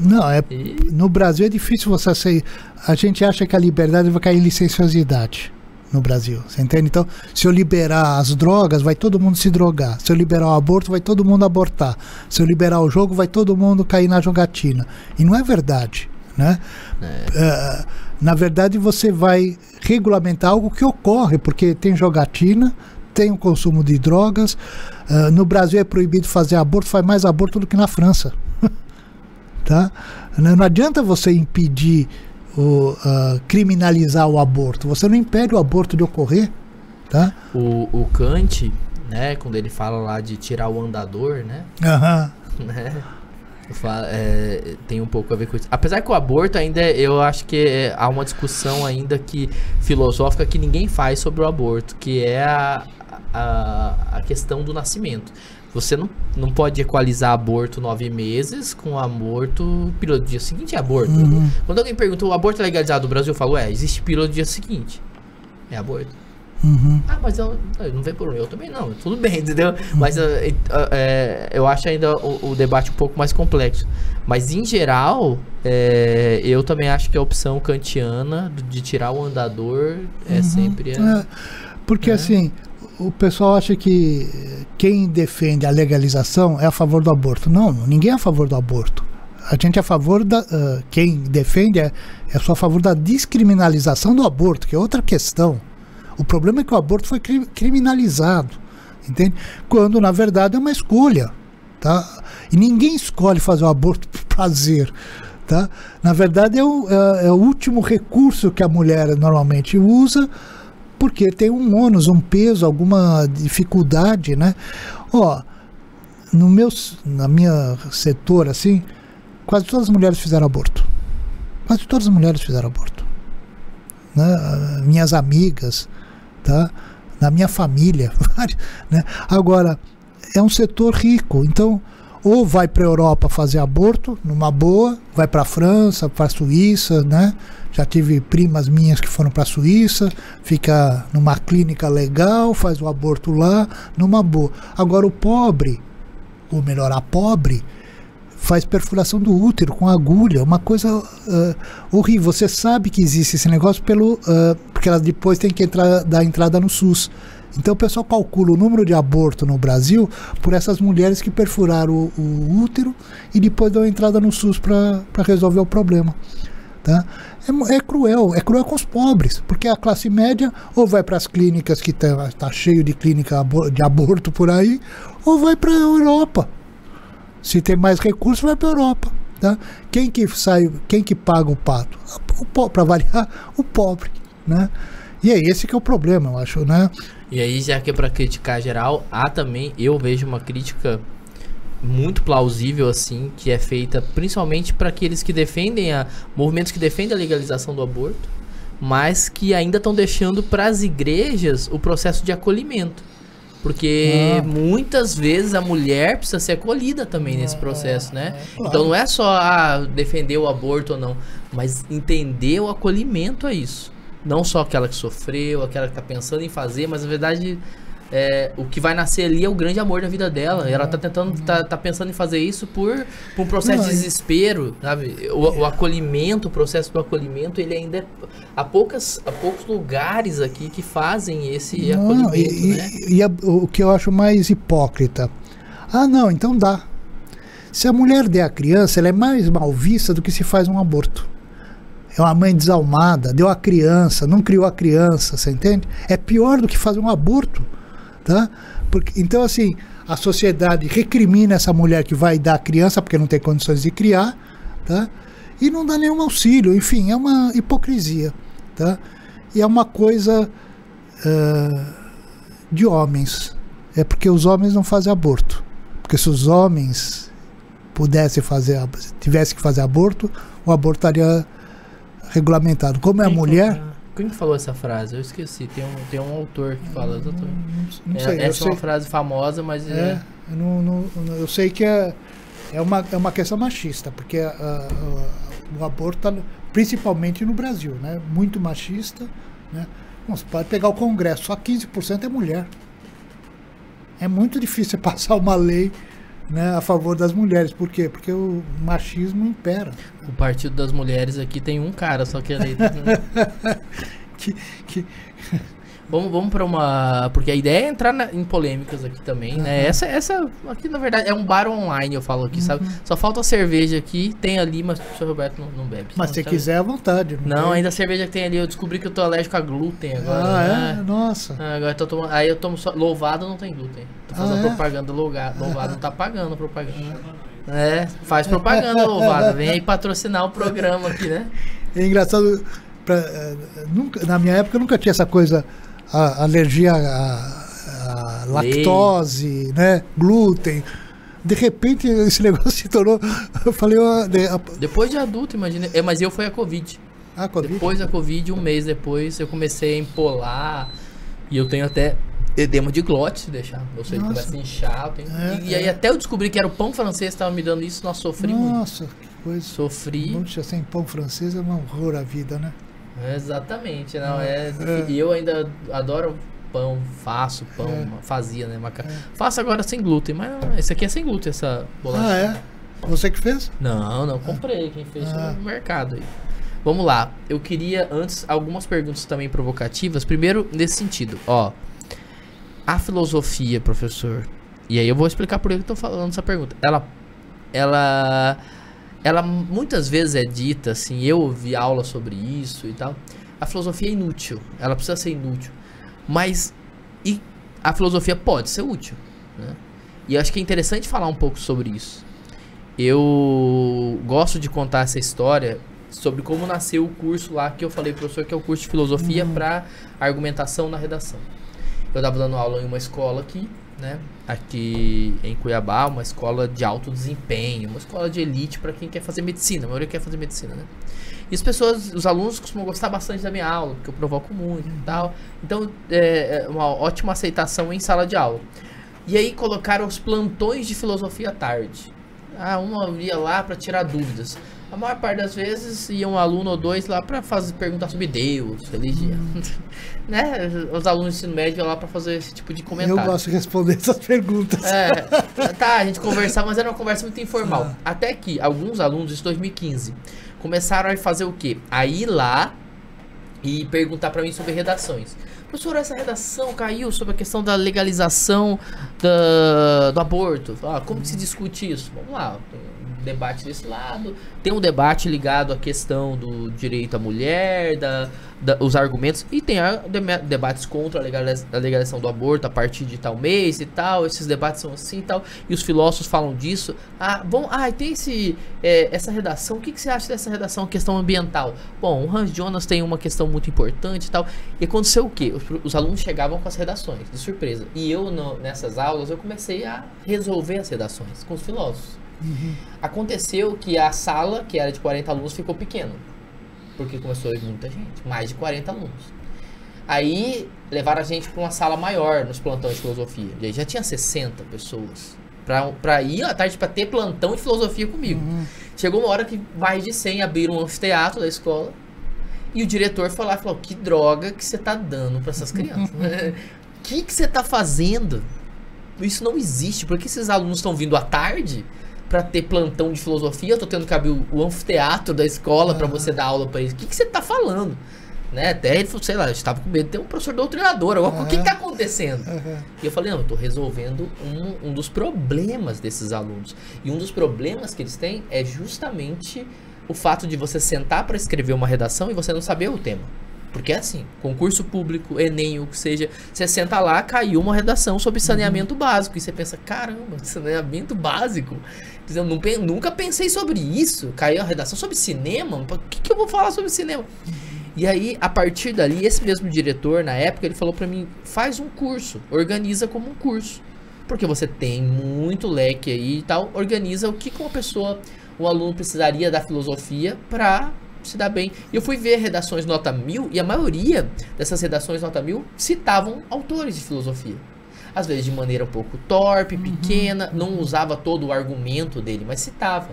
[SPEAKER 2] No Brasil é difícil você aceitar. A gente acha que a liberdade vai cair em licenciosidade no Brasil, você entende? Então, se eu liberar as drogas, vai todo mundo se drogar. Se eu liberar o aborto, vai todo mundo abortar. Se eu liberar o jogo, vai todo mundo cair na jogatina. E não é verdade, né? Na verdade, você vai regulamentar algo que ocorre, porque tem jogatina, tem o consumo de drogas. No Brasil é proibido fazer aborto, faz mais aborto do que na França. Tá? Não adianta você impedir criminalizar o aborto, você não impede o aborto de ocorrer, tá?
[SPEAKER 1] O Kant, né, quando ele fala lá de tirar o andador, né? Né? Tem um pouco a ver com isso. Apesar que o aborto ainda, eu acho que há uma discussão ainda filosófica que ninguém faz sobre o aborto, que é a questão do nascimento. Você não pode equalizar aborto 9 meses com aborto pílula do dia seguinte é aborto. Quando alguém pergunta, o aborto é legalizado no Brasil, eu falo, existe pílula do dia seguinte. É aborto. Mas eu não vejo problema, eu também não, tudo bem, entendeu? Mas eu acho ainda o debate um pouco mais complexo. Mas em geral, eu também acho que a opção kantiana de tirar o andador é sempre...
[SPEAKER 2] Porque assim... O pessoal acha que quem defende a legalização é a favor do aborto. Não, ninguém é a favor do aborto. A gente é a favor quem defende é só a favor da descriminalização do aborto, que é outra questão. O problema é que o aborto foi criminalizado, entende? Quando, na verdade, é uma escolha, tá? E ninguém escolhe fazer o aborto por prazer, tá? Na verdade, é o último recurso que a mulher normalmente usa, porque tem um ônus, um peso, alguma dificuldade, né? Ó, na minha setor, assim, quase todas as mulheres fizeram aborto. Quase todas as mulheres fizeram aborto. Né? Minhas amigas, tá? Na minha família, né? Agora, é um setor rico, então ou vai para a Europa fazer aborto numa boa, vai para a França, para a Suíça, né? Já tive primas minhas que foram para a Suíça, fica numa clínica legal, faz o aborto lá, numa boa. Agora o pobre, ou melhor, a pobre, faz perfuração do útero com agulha, uma coisa horrível. Você sabe que existe esse negócio porque ela depois tem que dar entrada no SUS. Então o pessoal calcula o número de aborto no Brasil por essas mulheres que perfuraram o útero e depois dão entrada no SUS para resolver o problema. Tá? É cruel com os pobres, porque a classe média ou vai para as clínicas que tá cheio de clínica de aborto por aí, ou vai para a Europa. Se tem mais recursos, vai para a Europa. Tá? Quem que paga o pato? Para variar, o pobre. Né? E é esse que é o problema, eu acho, né?
[SPEAKER 1] E aí, já que é para criticar geral, há também, eu vejo uma crítica muito plausível, assim, que é feita principalmente para aqueles que defendem movimentos que defendem a legalização do aborto, mas que ainda estão deixando para as igrejas o processo de acolhimento. Porque muitas vezes a mulher precisa ser acolhida também nesse processo, né?
[SPEAKER 2] Claro.
[SPEAKER 1] Então não é só defender o aborto ou não, mas entender o acolhimento a isso. Não só aquela que sofreu, aquela que tá pensando em fazer, mas na verdade o que vai nascer ali é o grande amor da vida dela. E ela tá pensando em fazer isso por um processo de desespero, sabe? O acolhimento, o processo do acolhimento, ele ainda há poucos lugares aqui que fazem esse acolhimento, né?
[SPEAKER 2] E o que eu acho mais hipócrita, não, então dá. Se a mulher der a criança, ela é mais mal vista do que se faz um aborto. É uma mãe desalmada, deu a criança, não criou a criança, você entende? É pior do que fazer um aborto, tá? Então, assim, a sociedade recrimina essa mulher que vai dar a criança porque não tem condições de criar, tá? E não dá nenhum auxílio, enfim, é uma hipocrisia, tá? E é uma coisa de homens, é porque os homens não fazem aborto, porque se os homens tivessem que fazer aborto, o aborto estaria regulamentado. Como é a mulher...
[SPEAKER 1] Quem falou essa frase? Eu esqueci. Tem um autor que fala exatamente.
[SPEAKER 2] Não sei.
[SPEAKER 1] Essa é uma frase famosa, mas...
[SPEAKER 2] Eu sei que é uma questão machista, porque o aborto está principalmente no Brasil, né? Muito machista, né? Você pode pegar o Congresso, só 15% é mulher. É muito difícil passar uma lei, né, a favor das mulheres. Por quê? Porque o machismo impera.
[SPEAKER 1] O Partido das Mulheres aqui tem um cara, só que ele... Vamos para uma... Porque a ideia é entrar em polêmicas aqui também, né? Essa aqui, na verdade, é um bar online, eu falo aqui, sabe? Só falta a cerveja aqui, tem ali, mas o senhor Roberto não bebe.
[SPEAKER 2] Mas se quiser, à vontade.
[SPEAKER 1] Não, ainda a cerveja que tem ali, eu descobri que eu tô alérgico a glúten agora.
[SPEAKER 2] Nossa.
[SPEAKER 1] Agora eu tô tomando... Aí eu tomo só... Louvado não tem glúten. Tô fazendo propaganda Louvado não tá pagando propaganda. Faz propaganda, Louvado. Vem aí patrocinar o programa aqui, né?
[SPEAKER 2] É engraçado, na minha época nunca tinha essa coisa... alergia a lactose, né? Glúten. De repente esse negócio se tornou. Eu falei.
[SPEAKER 1] Depois de adulto, imagina. Mas eu fui a Covid.
[SPEAKER 2] Covid.
[SPEAKER 1] Depois da Covid, um mês depois, eu comecei a empolar. E eu tenho até edema de glote, se deixar. Ou seja, começa a inchar. E aí até eu descobri que era o pão francês que estava me dando isso. Nós sofrimos.
[SPEAKER 2] Nossa, que coisa.
[SPEAKER 1] Sofri.
[SPEAKER 2] Nossa, sem pão francês é um horror a vida, né?
[SPEAKER 1] Exatamente, não e eu ainda adoro pão, faço pão, fazia, né, faço agora sem glúten, mas esse aqui é sem glúten, essa bolacha.
[SPEAKER 2] Você que fez?
[SPEAKER 1] Não comprei, quem fez foi no mercado aí. Vamos lá, eu queria antes algumas perguntas também provocativas, primeiro nesse sentido, a filosofia, professor, e aí eu vou explicar por que eu tô falando essa pergunta, ela muitas vezes é dita, assim, eu ouvi aula sobre isso e tal, a filosofia é inútil, ela precisa ser inútil, mas a filosofia pode ser útil, né? E eu acho que é interessante falar um pouco sobre isso. eu gosto de contar essa história sobre como nasceu o curso lá que eu falei pro professor, que é o curso de filosofia para argumentação na redação. Eu estava dando aula em uma escola aqui, né? Aqui em Cuiabá, uma escola de alto desempenho, uma escola de elite para quem quer fazer medicina. A maioria quer fazer medicina, né? E as pessoas, os alunos costumam gostar bastante da minha aula, porque eu provoco muito e tal. Então, é uma ótima aceitação em sala de aula. E aí colocaram os plantões de filosofia à tarde. Uma ia lá para tirar dúvidas. A maior parte das vezes ia um aluno ou dois lá para perguntar sobre Deus, religião. Né? Os alunos de ensino médio iam lá para fazer esse tipo de comentário.
[SPEAKER 2] Eu gosto de responder essas perguntas.
[SPEAKER 1] A gente conversava, mas era uma conversa muito informal. Até que alguns alunos, de 2015, começaram a fazer o quê? A ir lá e perguntar para mim sobre redações. Professor, essa redação caiu sobre a questão da legalização do aborto. Como que se discute isso? Vamos lá, tem um debate desse lado, tem um debate ligado à questão do direito à mulher, os argumentos, e tem debates contra a legalização do aborto a partir de tal mês e tal, esses debates são assim e tal, e os filósofos falam disso. E tem essa redação, o que você acha dessa redação, questão ambiental? Bom, o Hans Jonas tem uma questão muito importante e tal, e aconteceu o quê? Os alunos chegavam com as redações, de surpresa, e eu nessas aulas eu comecei a resolver as redações com os filósofos. Aconteceu que a sala, que era de 40 alunos, ficou pequena, porque começou a ir muita gente, mais de 40 alunos. Aí levaram a gente para uma sala maior nos plantões de filosofia, e aí já tinha 60 pessoas pra ir à tarde para ter plantão de filosofia comigo. Chegou uma hora que mais de 100 abriram um anfiteatro da escola, e o diretor foi lá e falou: que droga que você tá dando para essas crianças? O que você tá fazendo? Isso não existe. Por que esses alunos estão vindo à tarde para ter plantão de filosofia? Eu tô tendo que abrir o anfiteatro da escola para você dar aula para eles. O que você tá falando? Né? Até ele falou, sei lá, eu estava com medo de ter um professor doutrinador. Agora, o que tá acontecendo? E eu falei, não, eu tô resolvendo um dos problemas desses alunos. E um dos problemas que eles têm é justamente o fato de você sentar para escrever uma redação e você não saber o tema. Porque é assim, concurso público, Enem, o que seja, você senta lá, caiu uma redação sobre saneamento básico, e você pensa, caramba, saneamento básico? Eu nunca pensei sobre isso, caiu a redação sobre cinema, o que eu vou falar sobre cinema? E aí, a partir dali, esse mesmo diretor, na época, ele falou pra mim, faz um curso, organiza como um curso, porque você tem muito leque aí e tal, organiza o que uma pessoa, um aluno precisaria da filosofia pra se dá bem. E eu fui ver redações nota 1000 e a maioria dessas redações nota 1000 citavam autores de filosofia. Às vezes de maneira um pouco torpe, pequena, não usava todo o argumento dele, mas citava.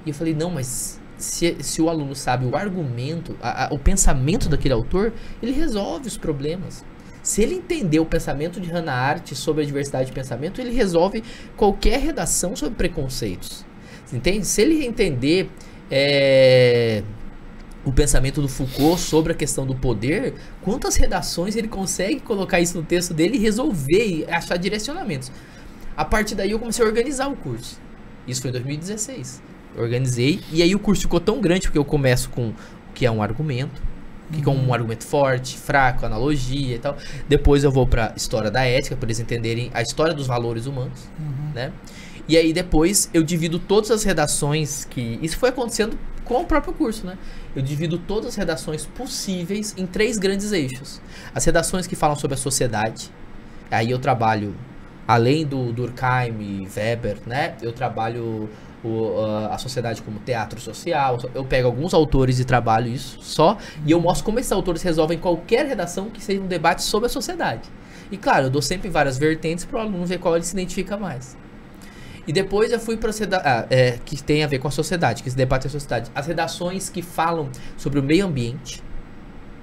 [SPEAKER 1] E eu falei, não, mas se o aluno sabe o argumento, o pensamento daquele autor, ele resolve os problemas. Se ele entender o pensamento de Hannah Arendt sobre a diversidade de pensamento, ele resolve qualquer redação sobre preconceitos. Você entende? Se ele entender o pensamento do Foucault sobre a questão do poder, quantas redações ele consegue colocar isso no texto dele e resolver e achar direcionamentos. A partir daí eu comecei a organizar o curso. Isso foi em 2016. Eu organizei e aí o curso ficou tão grande porque eu começo com o que é um argumento, que é um argumento forte, fraco, analogia e tal. Depois eu vou para história da ética, para eles entenderem a história dos valores humanos, né? E aí depois eu divido todas as redações que... Isso foi acontecendo com o próprio curso, né? Eu divido todas as redações possíveis em 3 grandes eixos. As redações que falam sobre a sociedade. Aí eu trabalho, além do Durkheim e Weber, né? Eu trabalho a sociedade como teatro social. Eu pego alguns autores e trabalho isso só. E eu mostro como esses autores resolvem qualquer redação que seja um debate sobre a sociedade. E claro, eu dou sempre várias vertentes para o aluno ver qual ele se identifica mais. E depois eu fui para que tem a ver com a sociedade, que se debate a sociedade. As redações que falam sobre o meio ambiente.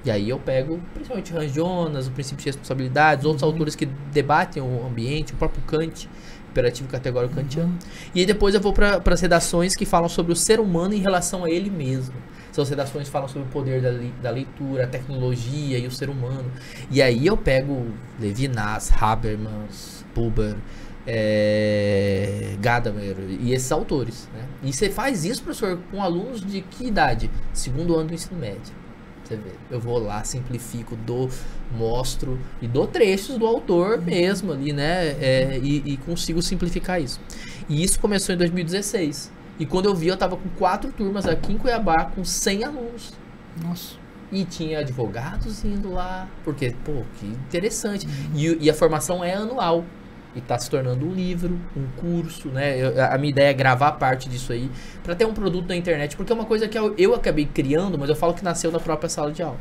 [SPEAKER 1] E aí eu pego, principalmente Hans Jonas, o princípio de responsabilidades, outros autores que debatem o ambiente, o próprio Kant, imperativo categórico kantiano. E aí depois eu vou para as redações que falam sobre o ser humano em relação a ele mesmo. São as redações que falam sobre o poder da leitura, a tecnologia e o ser humano. E aí eu pego Levinas, Habermas, Buber, Gadamer e esses autores, né? E você faz isso, professor, com alunos de que idade? 2º ano do ensino médio. Você vê, eu vou lá, simplifico, mostro e dou trechos do autor mesmo ali, né? E consigo simplificar isso. E isso começou em 2016. E quando eu vi, eu tava com 4 turmas aqui em Cuiabá, com 100 alunos.
[SPEAKER 2] Nossa.
[SPEAKER 1] E tinha advogados indo lá, porque, pô, que interessante. E a formação é anual. E tá se tornando um livro, um curso, né? A minha ideia é gravar parte disso aí, pra ter um produto na internet, porque é uma coisa que eu acabei criando, mas eu falo que nasceu na própria sala de aula,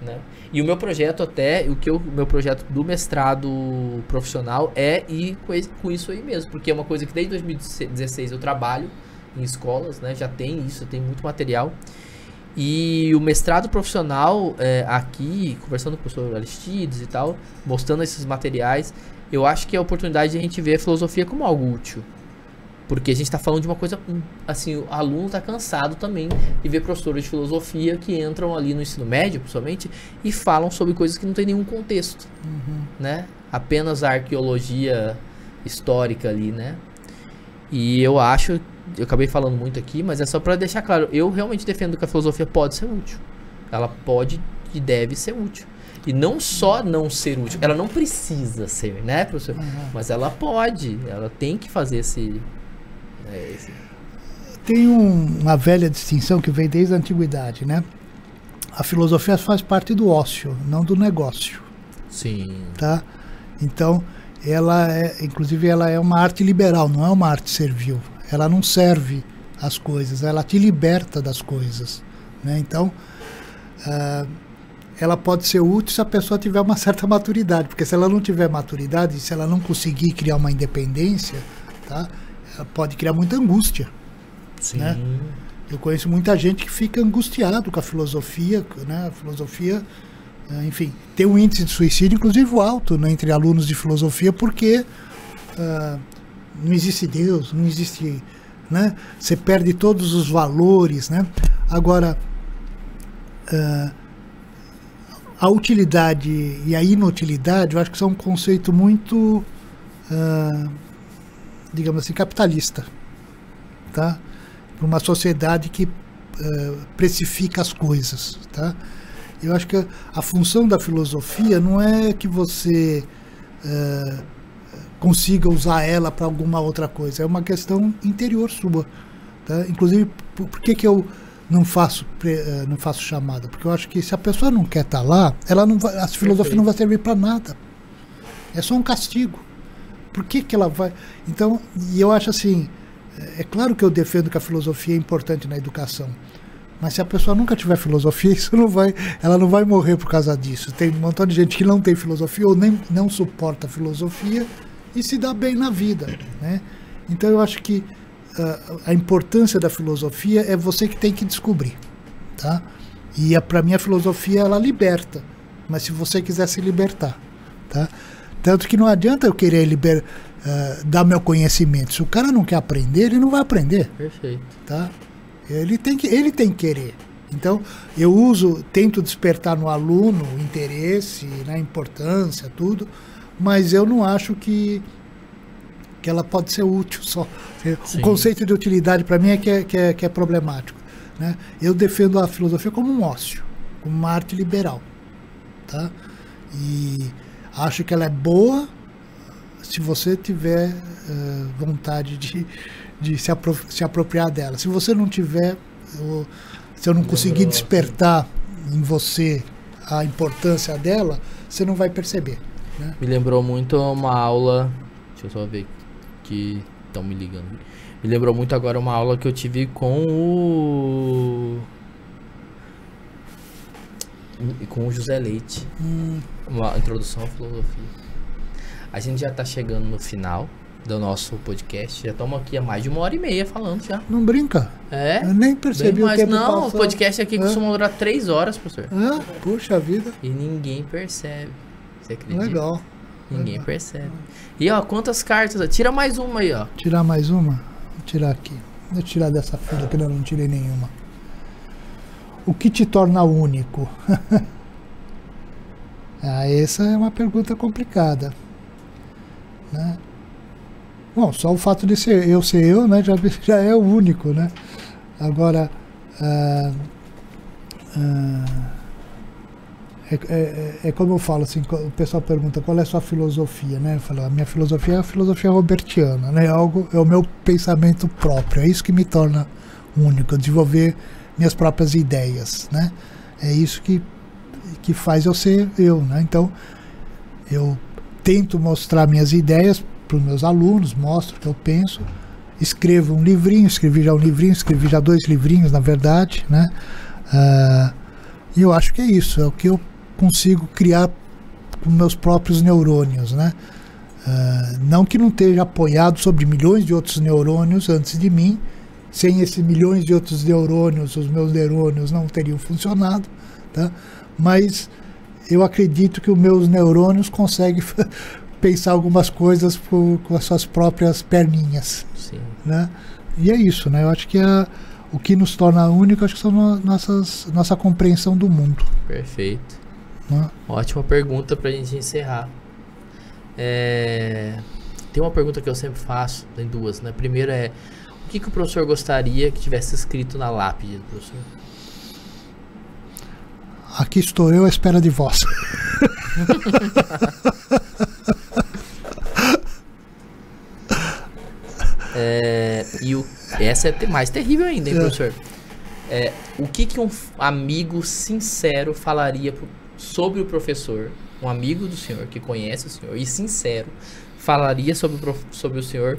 [SPEAKER 1] né? E o meu projeto até, o meu projeto do mestrado profissional é ir com isso aí mesmo, porque é uma coisa que desde 2016 eu trabalho em escolas, né? Já tem isso, tem muito material. E o mestrado profissional, aqui, conversando com o professor Aristides e tal, mostrando esses materiais, eu acho que é a oportunidade de a gente ver a filosofia como algo útil. Porque a gente está falando de uma coisa, assim, o aluno está cansado também de ver professores de filosofia que entram ali no ensino médio, principalmente, e falam sobre coisas que não tem nenhum contexto, né? Apenas a arqueologia histórica ali, né? E eu acho, eu acabei falando muito aqui, mas é só para deixar claro, eu realmente defendo que a filosofia pode ser útil. Ela pode e deve ser útil. E não só não ser útil, ela não precisa ser, né, professor? Mas ela pode, ela tem que fazer esse...
[SPEAKER 2] Tem uma velha distinção que vem desde a antiguidade, né? A filosofia faz parte do ócio, não do negócio.
[SPEAKER 1] Sim.
[SPEAKER 2] Tá? Então, inclusive ela é uma arte liberal, não é uma arte servil. Ela não serve as coisas, ela te liberta das coisas, né? Então, ela pode ser útil se a pessoa tiver uma certa maturidade, porque se ela não tiver maturidade, se ela não conseguir criar uma independência, tá? Ela pode criar muita angústia.
[SPEAKER 1] Sim.
[SPEAKER 2] Né? Eu conheço muita gente que fica angustiado com a filosofia, né? A filosofia, enfim, tem um índice de suicídio, inclusive alto, né, entre alunos de filosofia, porque não existe Deus, não existe, né? Você perde todos os valores, né? Agora, a utilidade e a inutilidade, eu acho que são um conceito muito, digamos assim, capitalista, tá? Para uma sociedade que precifica as coisas, tá? Eu acho que a função da filosofia não é que você consiga usar ela para alguma outra coisa, é uma questão interior sua, tá? Inclusive, por que eu não faço chamada? Porque eu acho que se a pessoa não quer estar lá, a filosofia não vai servir para nada. É só um castigo. Por que ela vai... Então, e eu acho assim, é claro que eu defendo que a filosofia é importante na educação, mas se a pessoa nunca tiver filosofia, ela não vai morrer por causa disso. Tem um montão de gente que não tem filosofia ou nem não suporta a filosofia e se dá bem na vida, né? Então eu acho que a importância da filosofia é você que tem que descobrir, tá? E para mim a filosofia ela liberta, mas se você quiser se libertar, tá? Tanto que não adianta eu querer dar meu conhecimento. Se o cara não quer aprender, ele não vai aprender.
[SPEAKER 1] Perfeito.
[SPEAKER 2] Tá? Ele tem que querer. Então, eu tento despertar no aluno o interesse, né, importância, tudo, mas eu não acho que ela pode ser útil só. Sim. O conceito de utilidade, para mim, é que é problemático, né? Eu defendo a filosofia como um ócio, como uma arte liberal, tá? E acho que ela é boa se você tiver vontade de se apropriar dela. Se você não tiver, se eu não conseguir despertar em você a importância dela, você não vai perceber, né?
[SPEAKER 1] Me lembrou muito uma aula, deixa eu só ver que estão me ligando. Me lembrou muito agora uma aula que eu tive com o José Leite. Uma introdução à filosofia. A gente já tá chegando no final do nosso podcast. Já estamos aqui há mais de 1h30 falando já.
[SPEAKER 2] Não brinca?
[SPEAKER 1] É?
[SPEAKER 2] Eu nem percebi o tempo
[SPEAKER 1] Não,
[SPEAKER 2] passando.
[SPEAKER 1] O podcast aqui costuma durar 3 horas, professor.
[SPEAKER 2] Puxa vida.
[SPEAKER 1] E ninguém percebe. Você acredita?
[SPEAKER 2] Legal.
[SPEAKER 1] Ninguém percebe. E ó, quantas cartas? Tira mais uma aí, ó.
[SPEAKER 2] Tirar mais uma? Vou tirar aqui. Vou tirar dessa folha que eu não tirei nenhuma. O que te torna único? Essa é uma pergunta complicada, né? Bom, só o fato de ser eu, né, já é o único, né? Agora, É como eu falo, assim, o pessoal pergunta qual é a sua filosofia, né? Eu falo, a minha filosofia é a filosofia robertiana, né? É o meu pensamento próprio, é isso que me torna único, desenvolver minhas próprias ideias, né? É isso que faz eu ser eu, né? Então, eu tento mostrar minhas ideias para os meus alunos, mostro o que eu penso, escrevo um livrinho, escrevi já 2 livrinhos, na verdade, né? E eu acho que é isso, é o que eu consigo criar com meus próprios neurônios, né? Não que não esteja apoiado sobre milhões de outros neurônios antes de mim. Sem esses milhões de outros neurônios, os meus neurônios não teriam funcionado, tá? Mas eu acredito que os meus neurônios conseguem pensar algumas coisas com as suas próprias perninhas.
[SPEAKER 1] Sim.
[SPEAKER 2] Né? E é isso, né? Eu acho que o que nos torna único, acho que são nossa compreensão do mundo.
[SPEAKER 1] Perfeito.
[SPEAKER 2] Né?
[SPEAKER 1] Ótima pergunta pra gente encerrar. Tem uma pergunta que eu sempre faço, tem 2, né? Primeiro é, o que o professor gostaria que tivesse escrito na lápide do professor?
[SPEAKER 2] Aqui estou eu à espera de vós.
[SPEAKER 1] Essa é mais terrível ainda, hein, professor? O que um amigo sincero falaria sobre o professor? Um amigo do senhor que conhece o senhor e sincero falaria sobre o senhor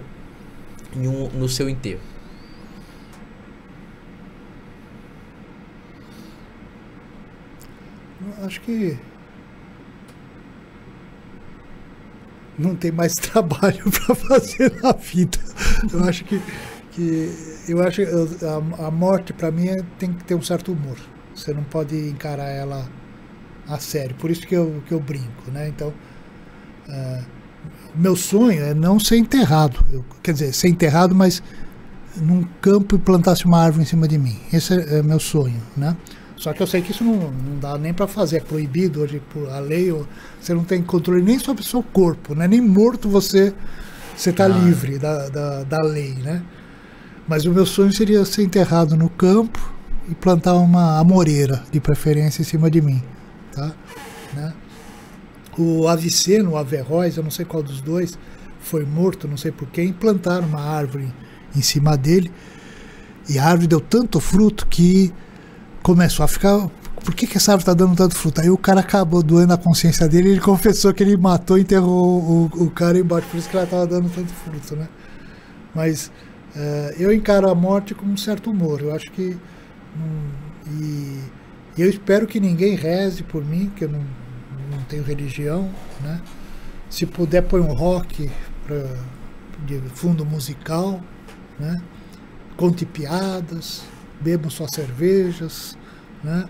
[SPEAKER 1] no seu enterro?
[SPEAKER 2] Acho que não tem mais trabalho para fazer na vida. Eu acho que a morte para mim tem que ter um certo humor. Você não pode encarar ela a sério. Por isso que eu brinco, né? Então, o meu sonho é não ser enterrado. Quer dizer, ser enterrado, mas num campo e plantasse uma árvore em cima de mim. Esse é meu sonho, né? Só que eu sei que isso não dá nem para fazer, é proibido hoje por a lei, você não tem controle nem sobre o seu corpo, né? Nem morto você está livre da lei, né? Mas o meu sonho seria ser enterrado no campo e plantar uma amoreira, de preferência, em cima de mim, tá? Né? O Aviceno, o Averroes, eu não sei qual dos dois, foi morto, não sei por quem, plantaram uma árvore em cima dele, e a árvore deu tanto fruto que começou a ficar, por que essa árvore está dando tanto fruto? Aí o cara acabou doendo a consciência dele, ele confessou que ele matou e enterrou o cara embaixo, por isso que ela estava dando tanto fruto, né? Mas eu encaro a morte com um certo humor, eu acho que e eu espero que ninguém reze por mim, que eu não tenho religião, né? Se puder, põe um rock de fundo musical, né? Conte piadas, bebam suas cervejas, né?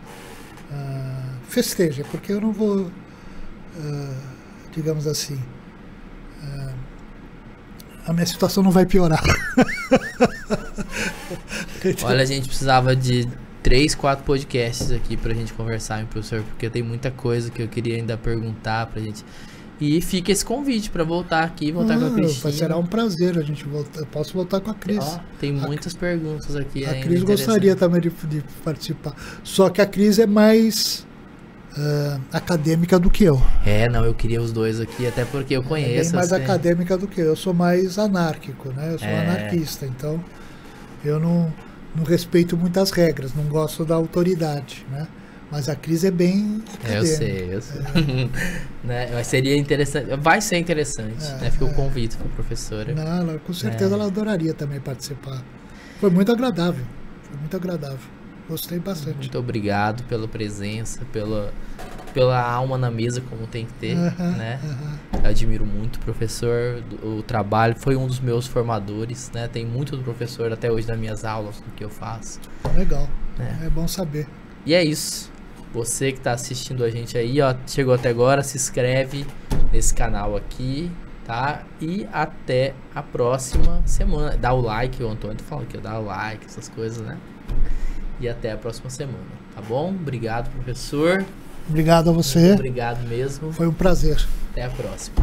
[SPEAKER 2] Festeja, porque eu não vou, digamos assim, a minha situação não vai piorar.
[SPEAKER 1] Olha, a gente precisava de 3, 4 podcasts aqui pra gente conversar, hein, professor, porque tem muita coisa que eu queria ainda perguntar pra gente. E fica esse convite pra voltar aqui, voltar com a Cristina.
[SPEAKER 2] Será um prazer a gente voltar. Eu posso voltar com a Cris.
[SPEAKER 1] Tem muitas perguntas aqui.
[SPEAKER 2] A Cris gostaria também de participar. Só que a Cris é mais acadêmica do que eu.
[SPEAKER 1] Não, eu queria os dois aqui, até porque eu conheço.
[SPEAKER 2] É bem mais acadêmica do que eu. Eu sou mais anárquico, né? Eu sou anarquista, então eu não respeito muitas regras, não gosto da autoridade, né? Mas a Cris é bem acadêmica.
[SPEAKER 1] Eu sei. Né? Mas seria interessante, vai ser interessante, né? Fica o convite para a professora.
[SPEAKER 2] Não, com certeza ela adoraria também participar. Foi muito agradável, gostei bastante.
[SPEAKER 1] Muito obrigado pela presença, pela alma na mesa, como tem que ter, né? Eu admiro muito o professor, o trabalho, foi um dos meus formadores, né? Tem muito do professor até hoje nas minhas aulas, no que eu faço.
[SPEAKER 2] Legal, é bom saber.
[SPEAKER 1] E é isso. Você que está assistindo a gente aí, ó, chegou até agora, se inscreve nesse canal aqui, tá? E até a próxima semana. Dá o like, o Antônio falou que dá o like, essas coisas, né? E até a próxima semana, tá bom? Obrigado, professor.
[SPEAKER 2] Obrigado a você.
[SPEAKER 1] Muito obrigado mesmo.
[SPEAKER 2] Foi um prazer.
[SPEAKER 1] Até a próxima.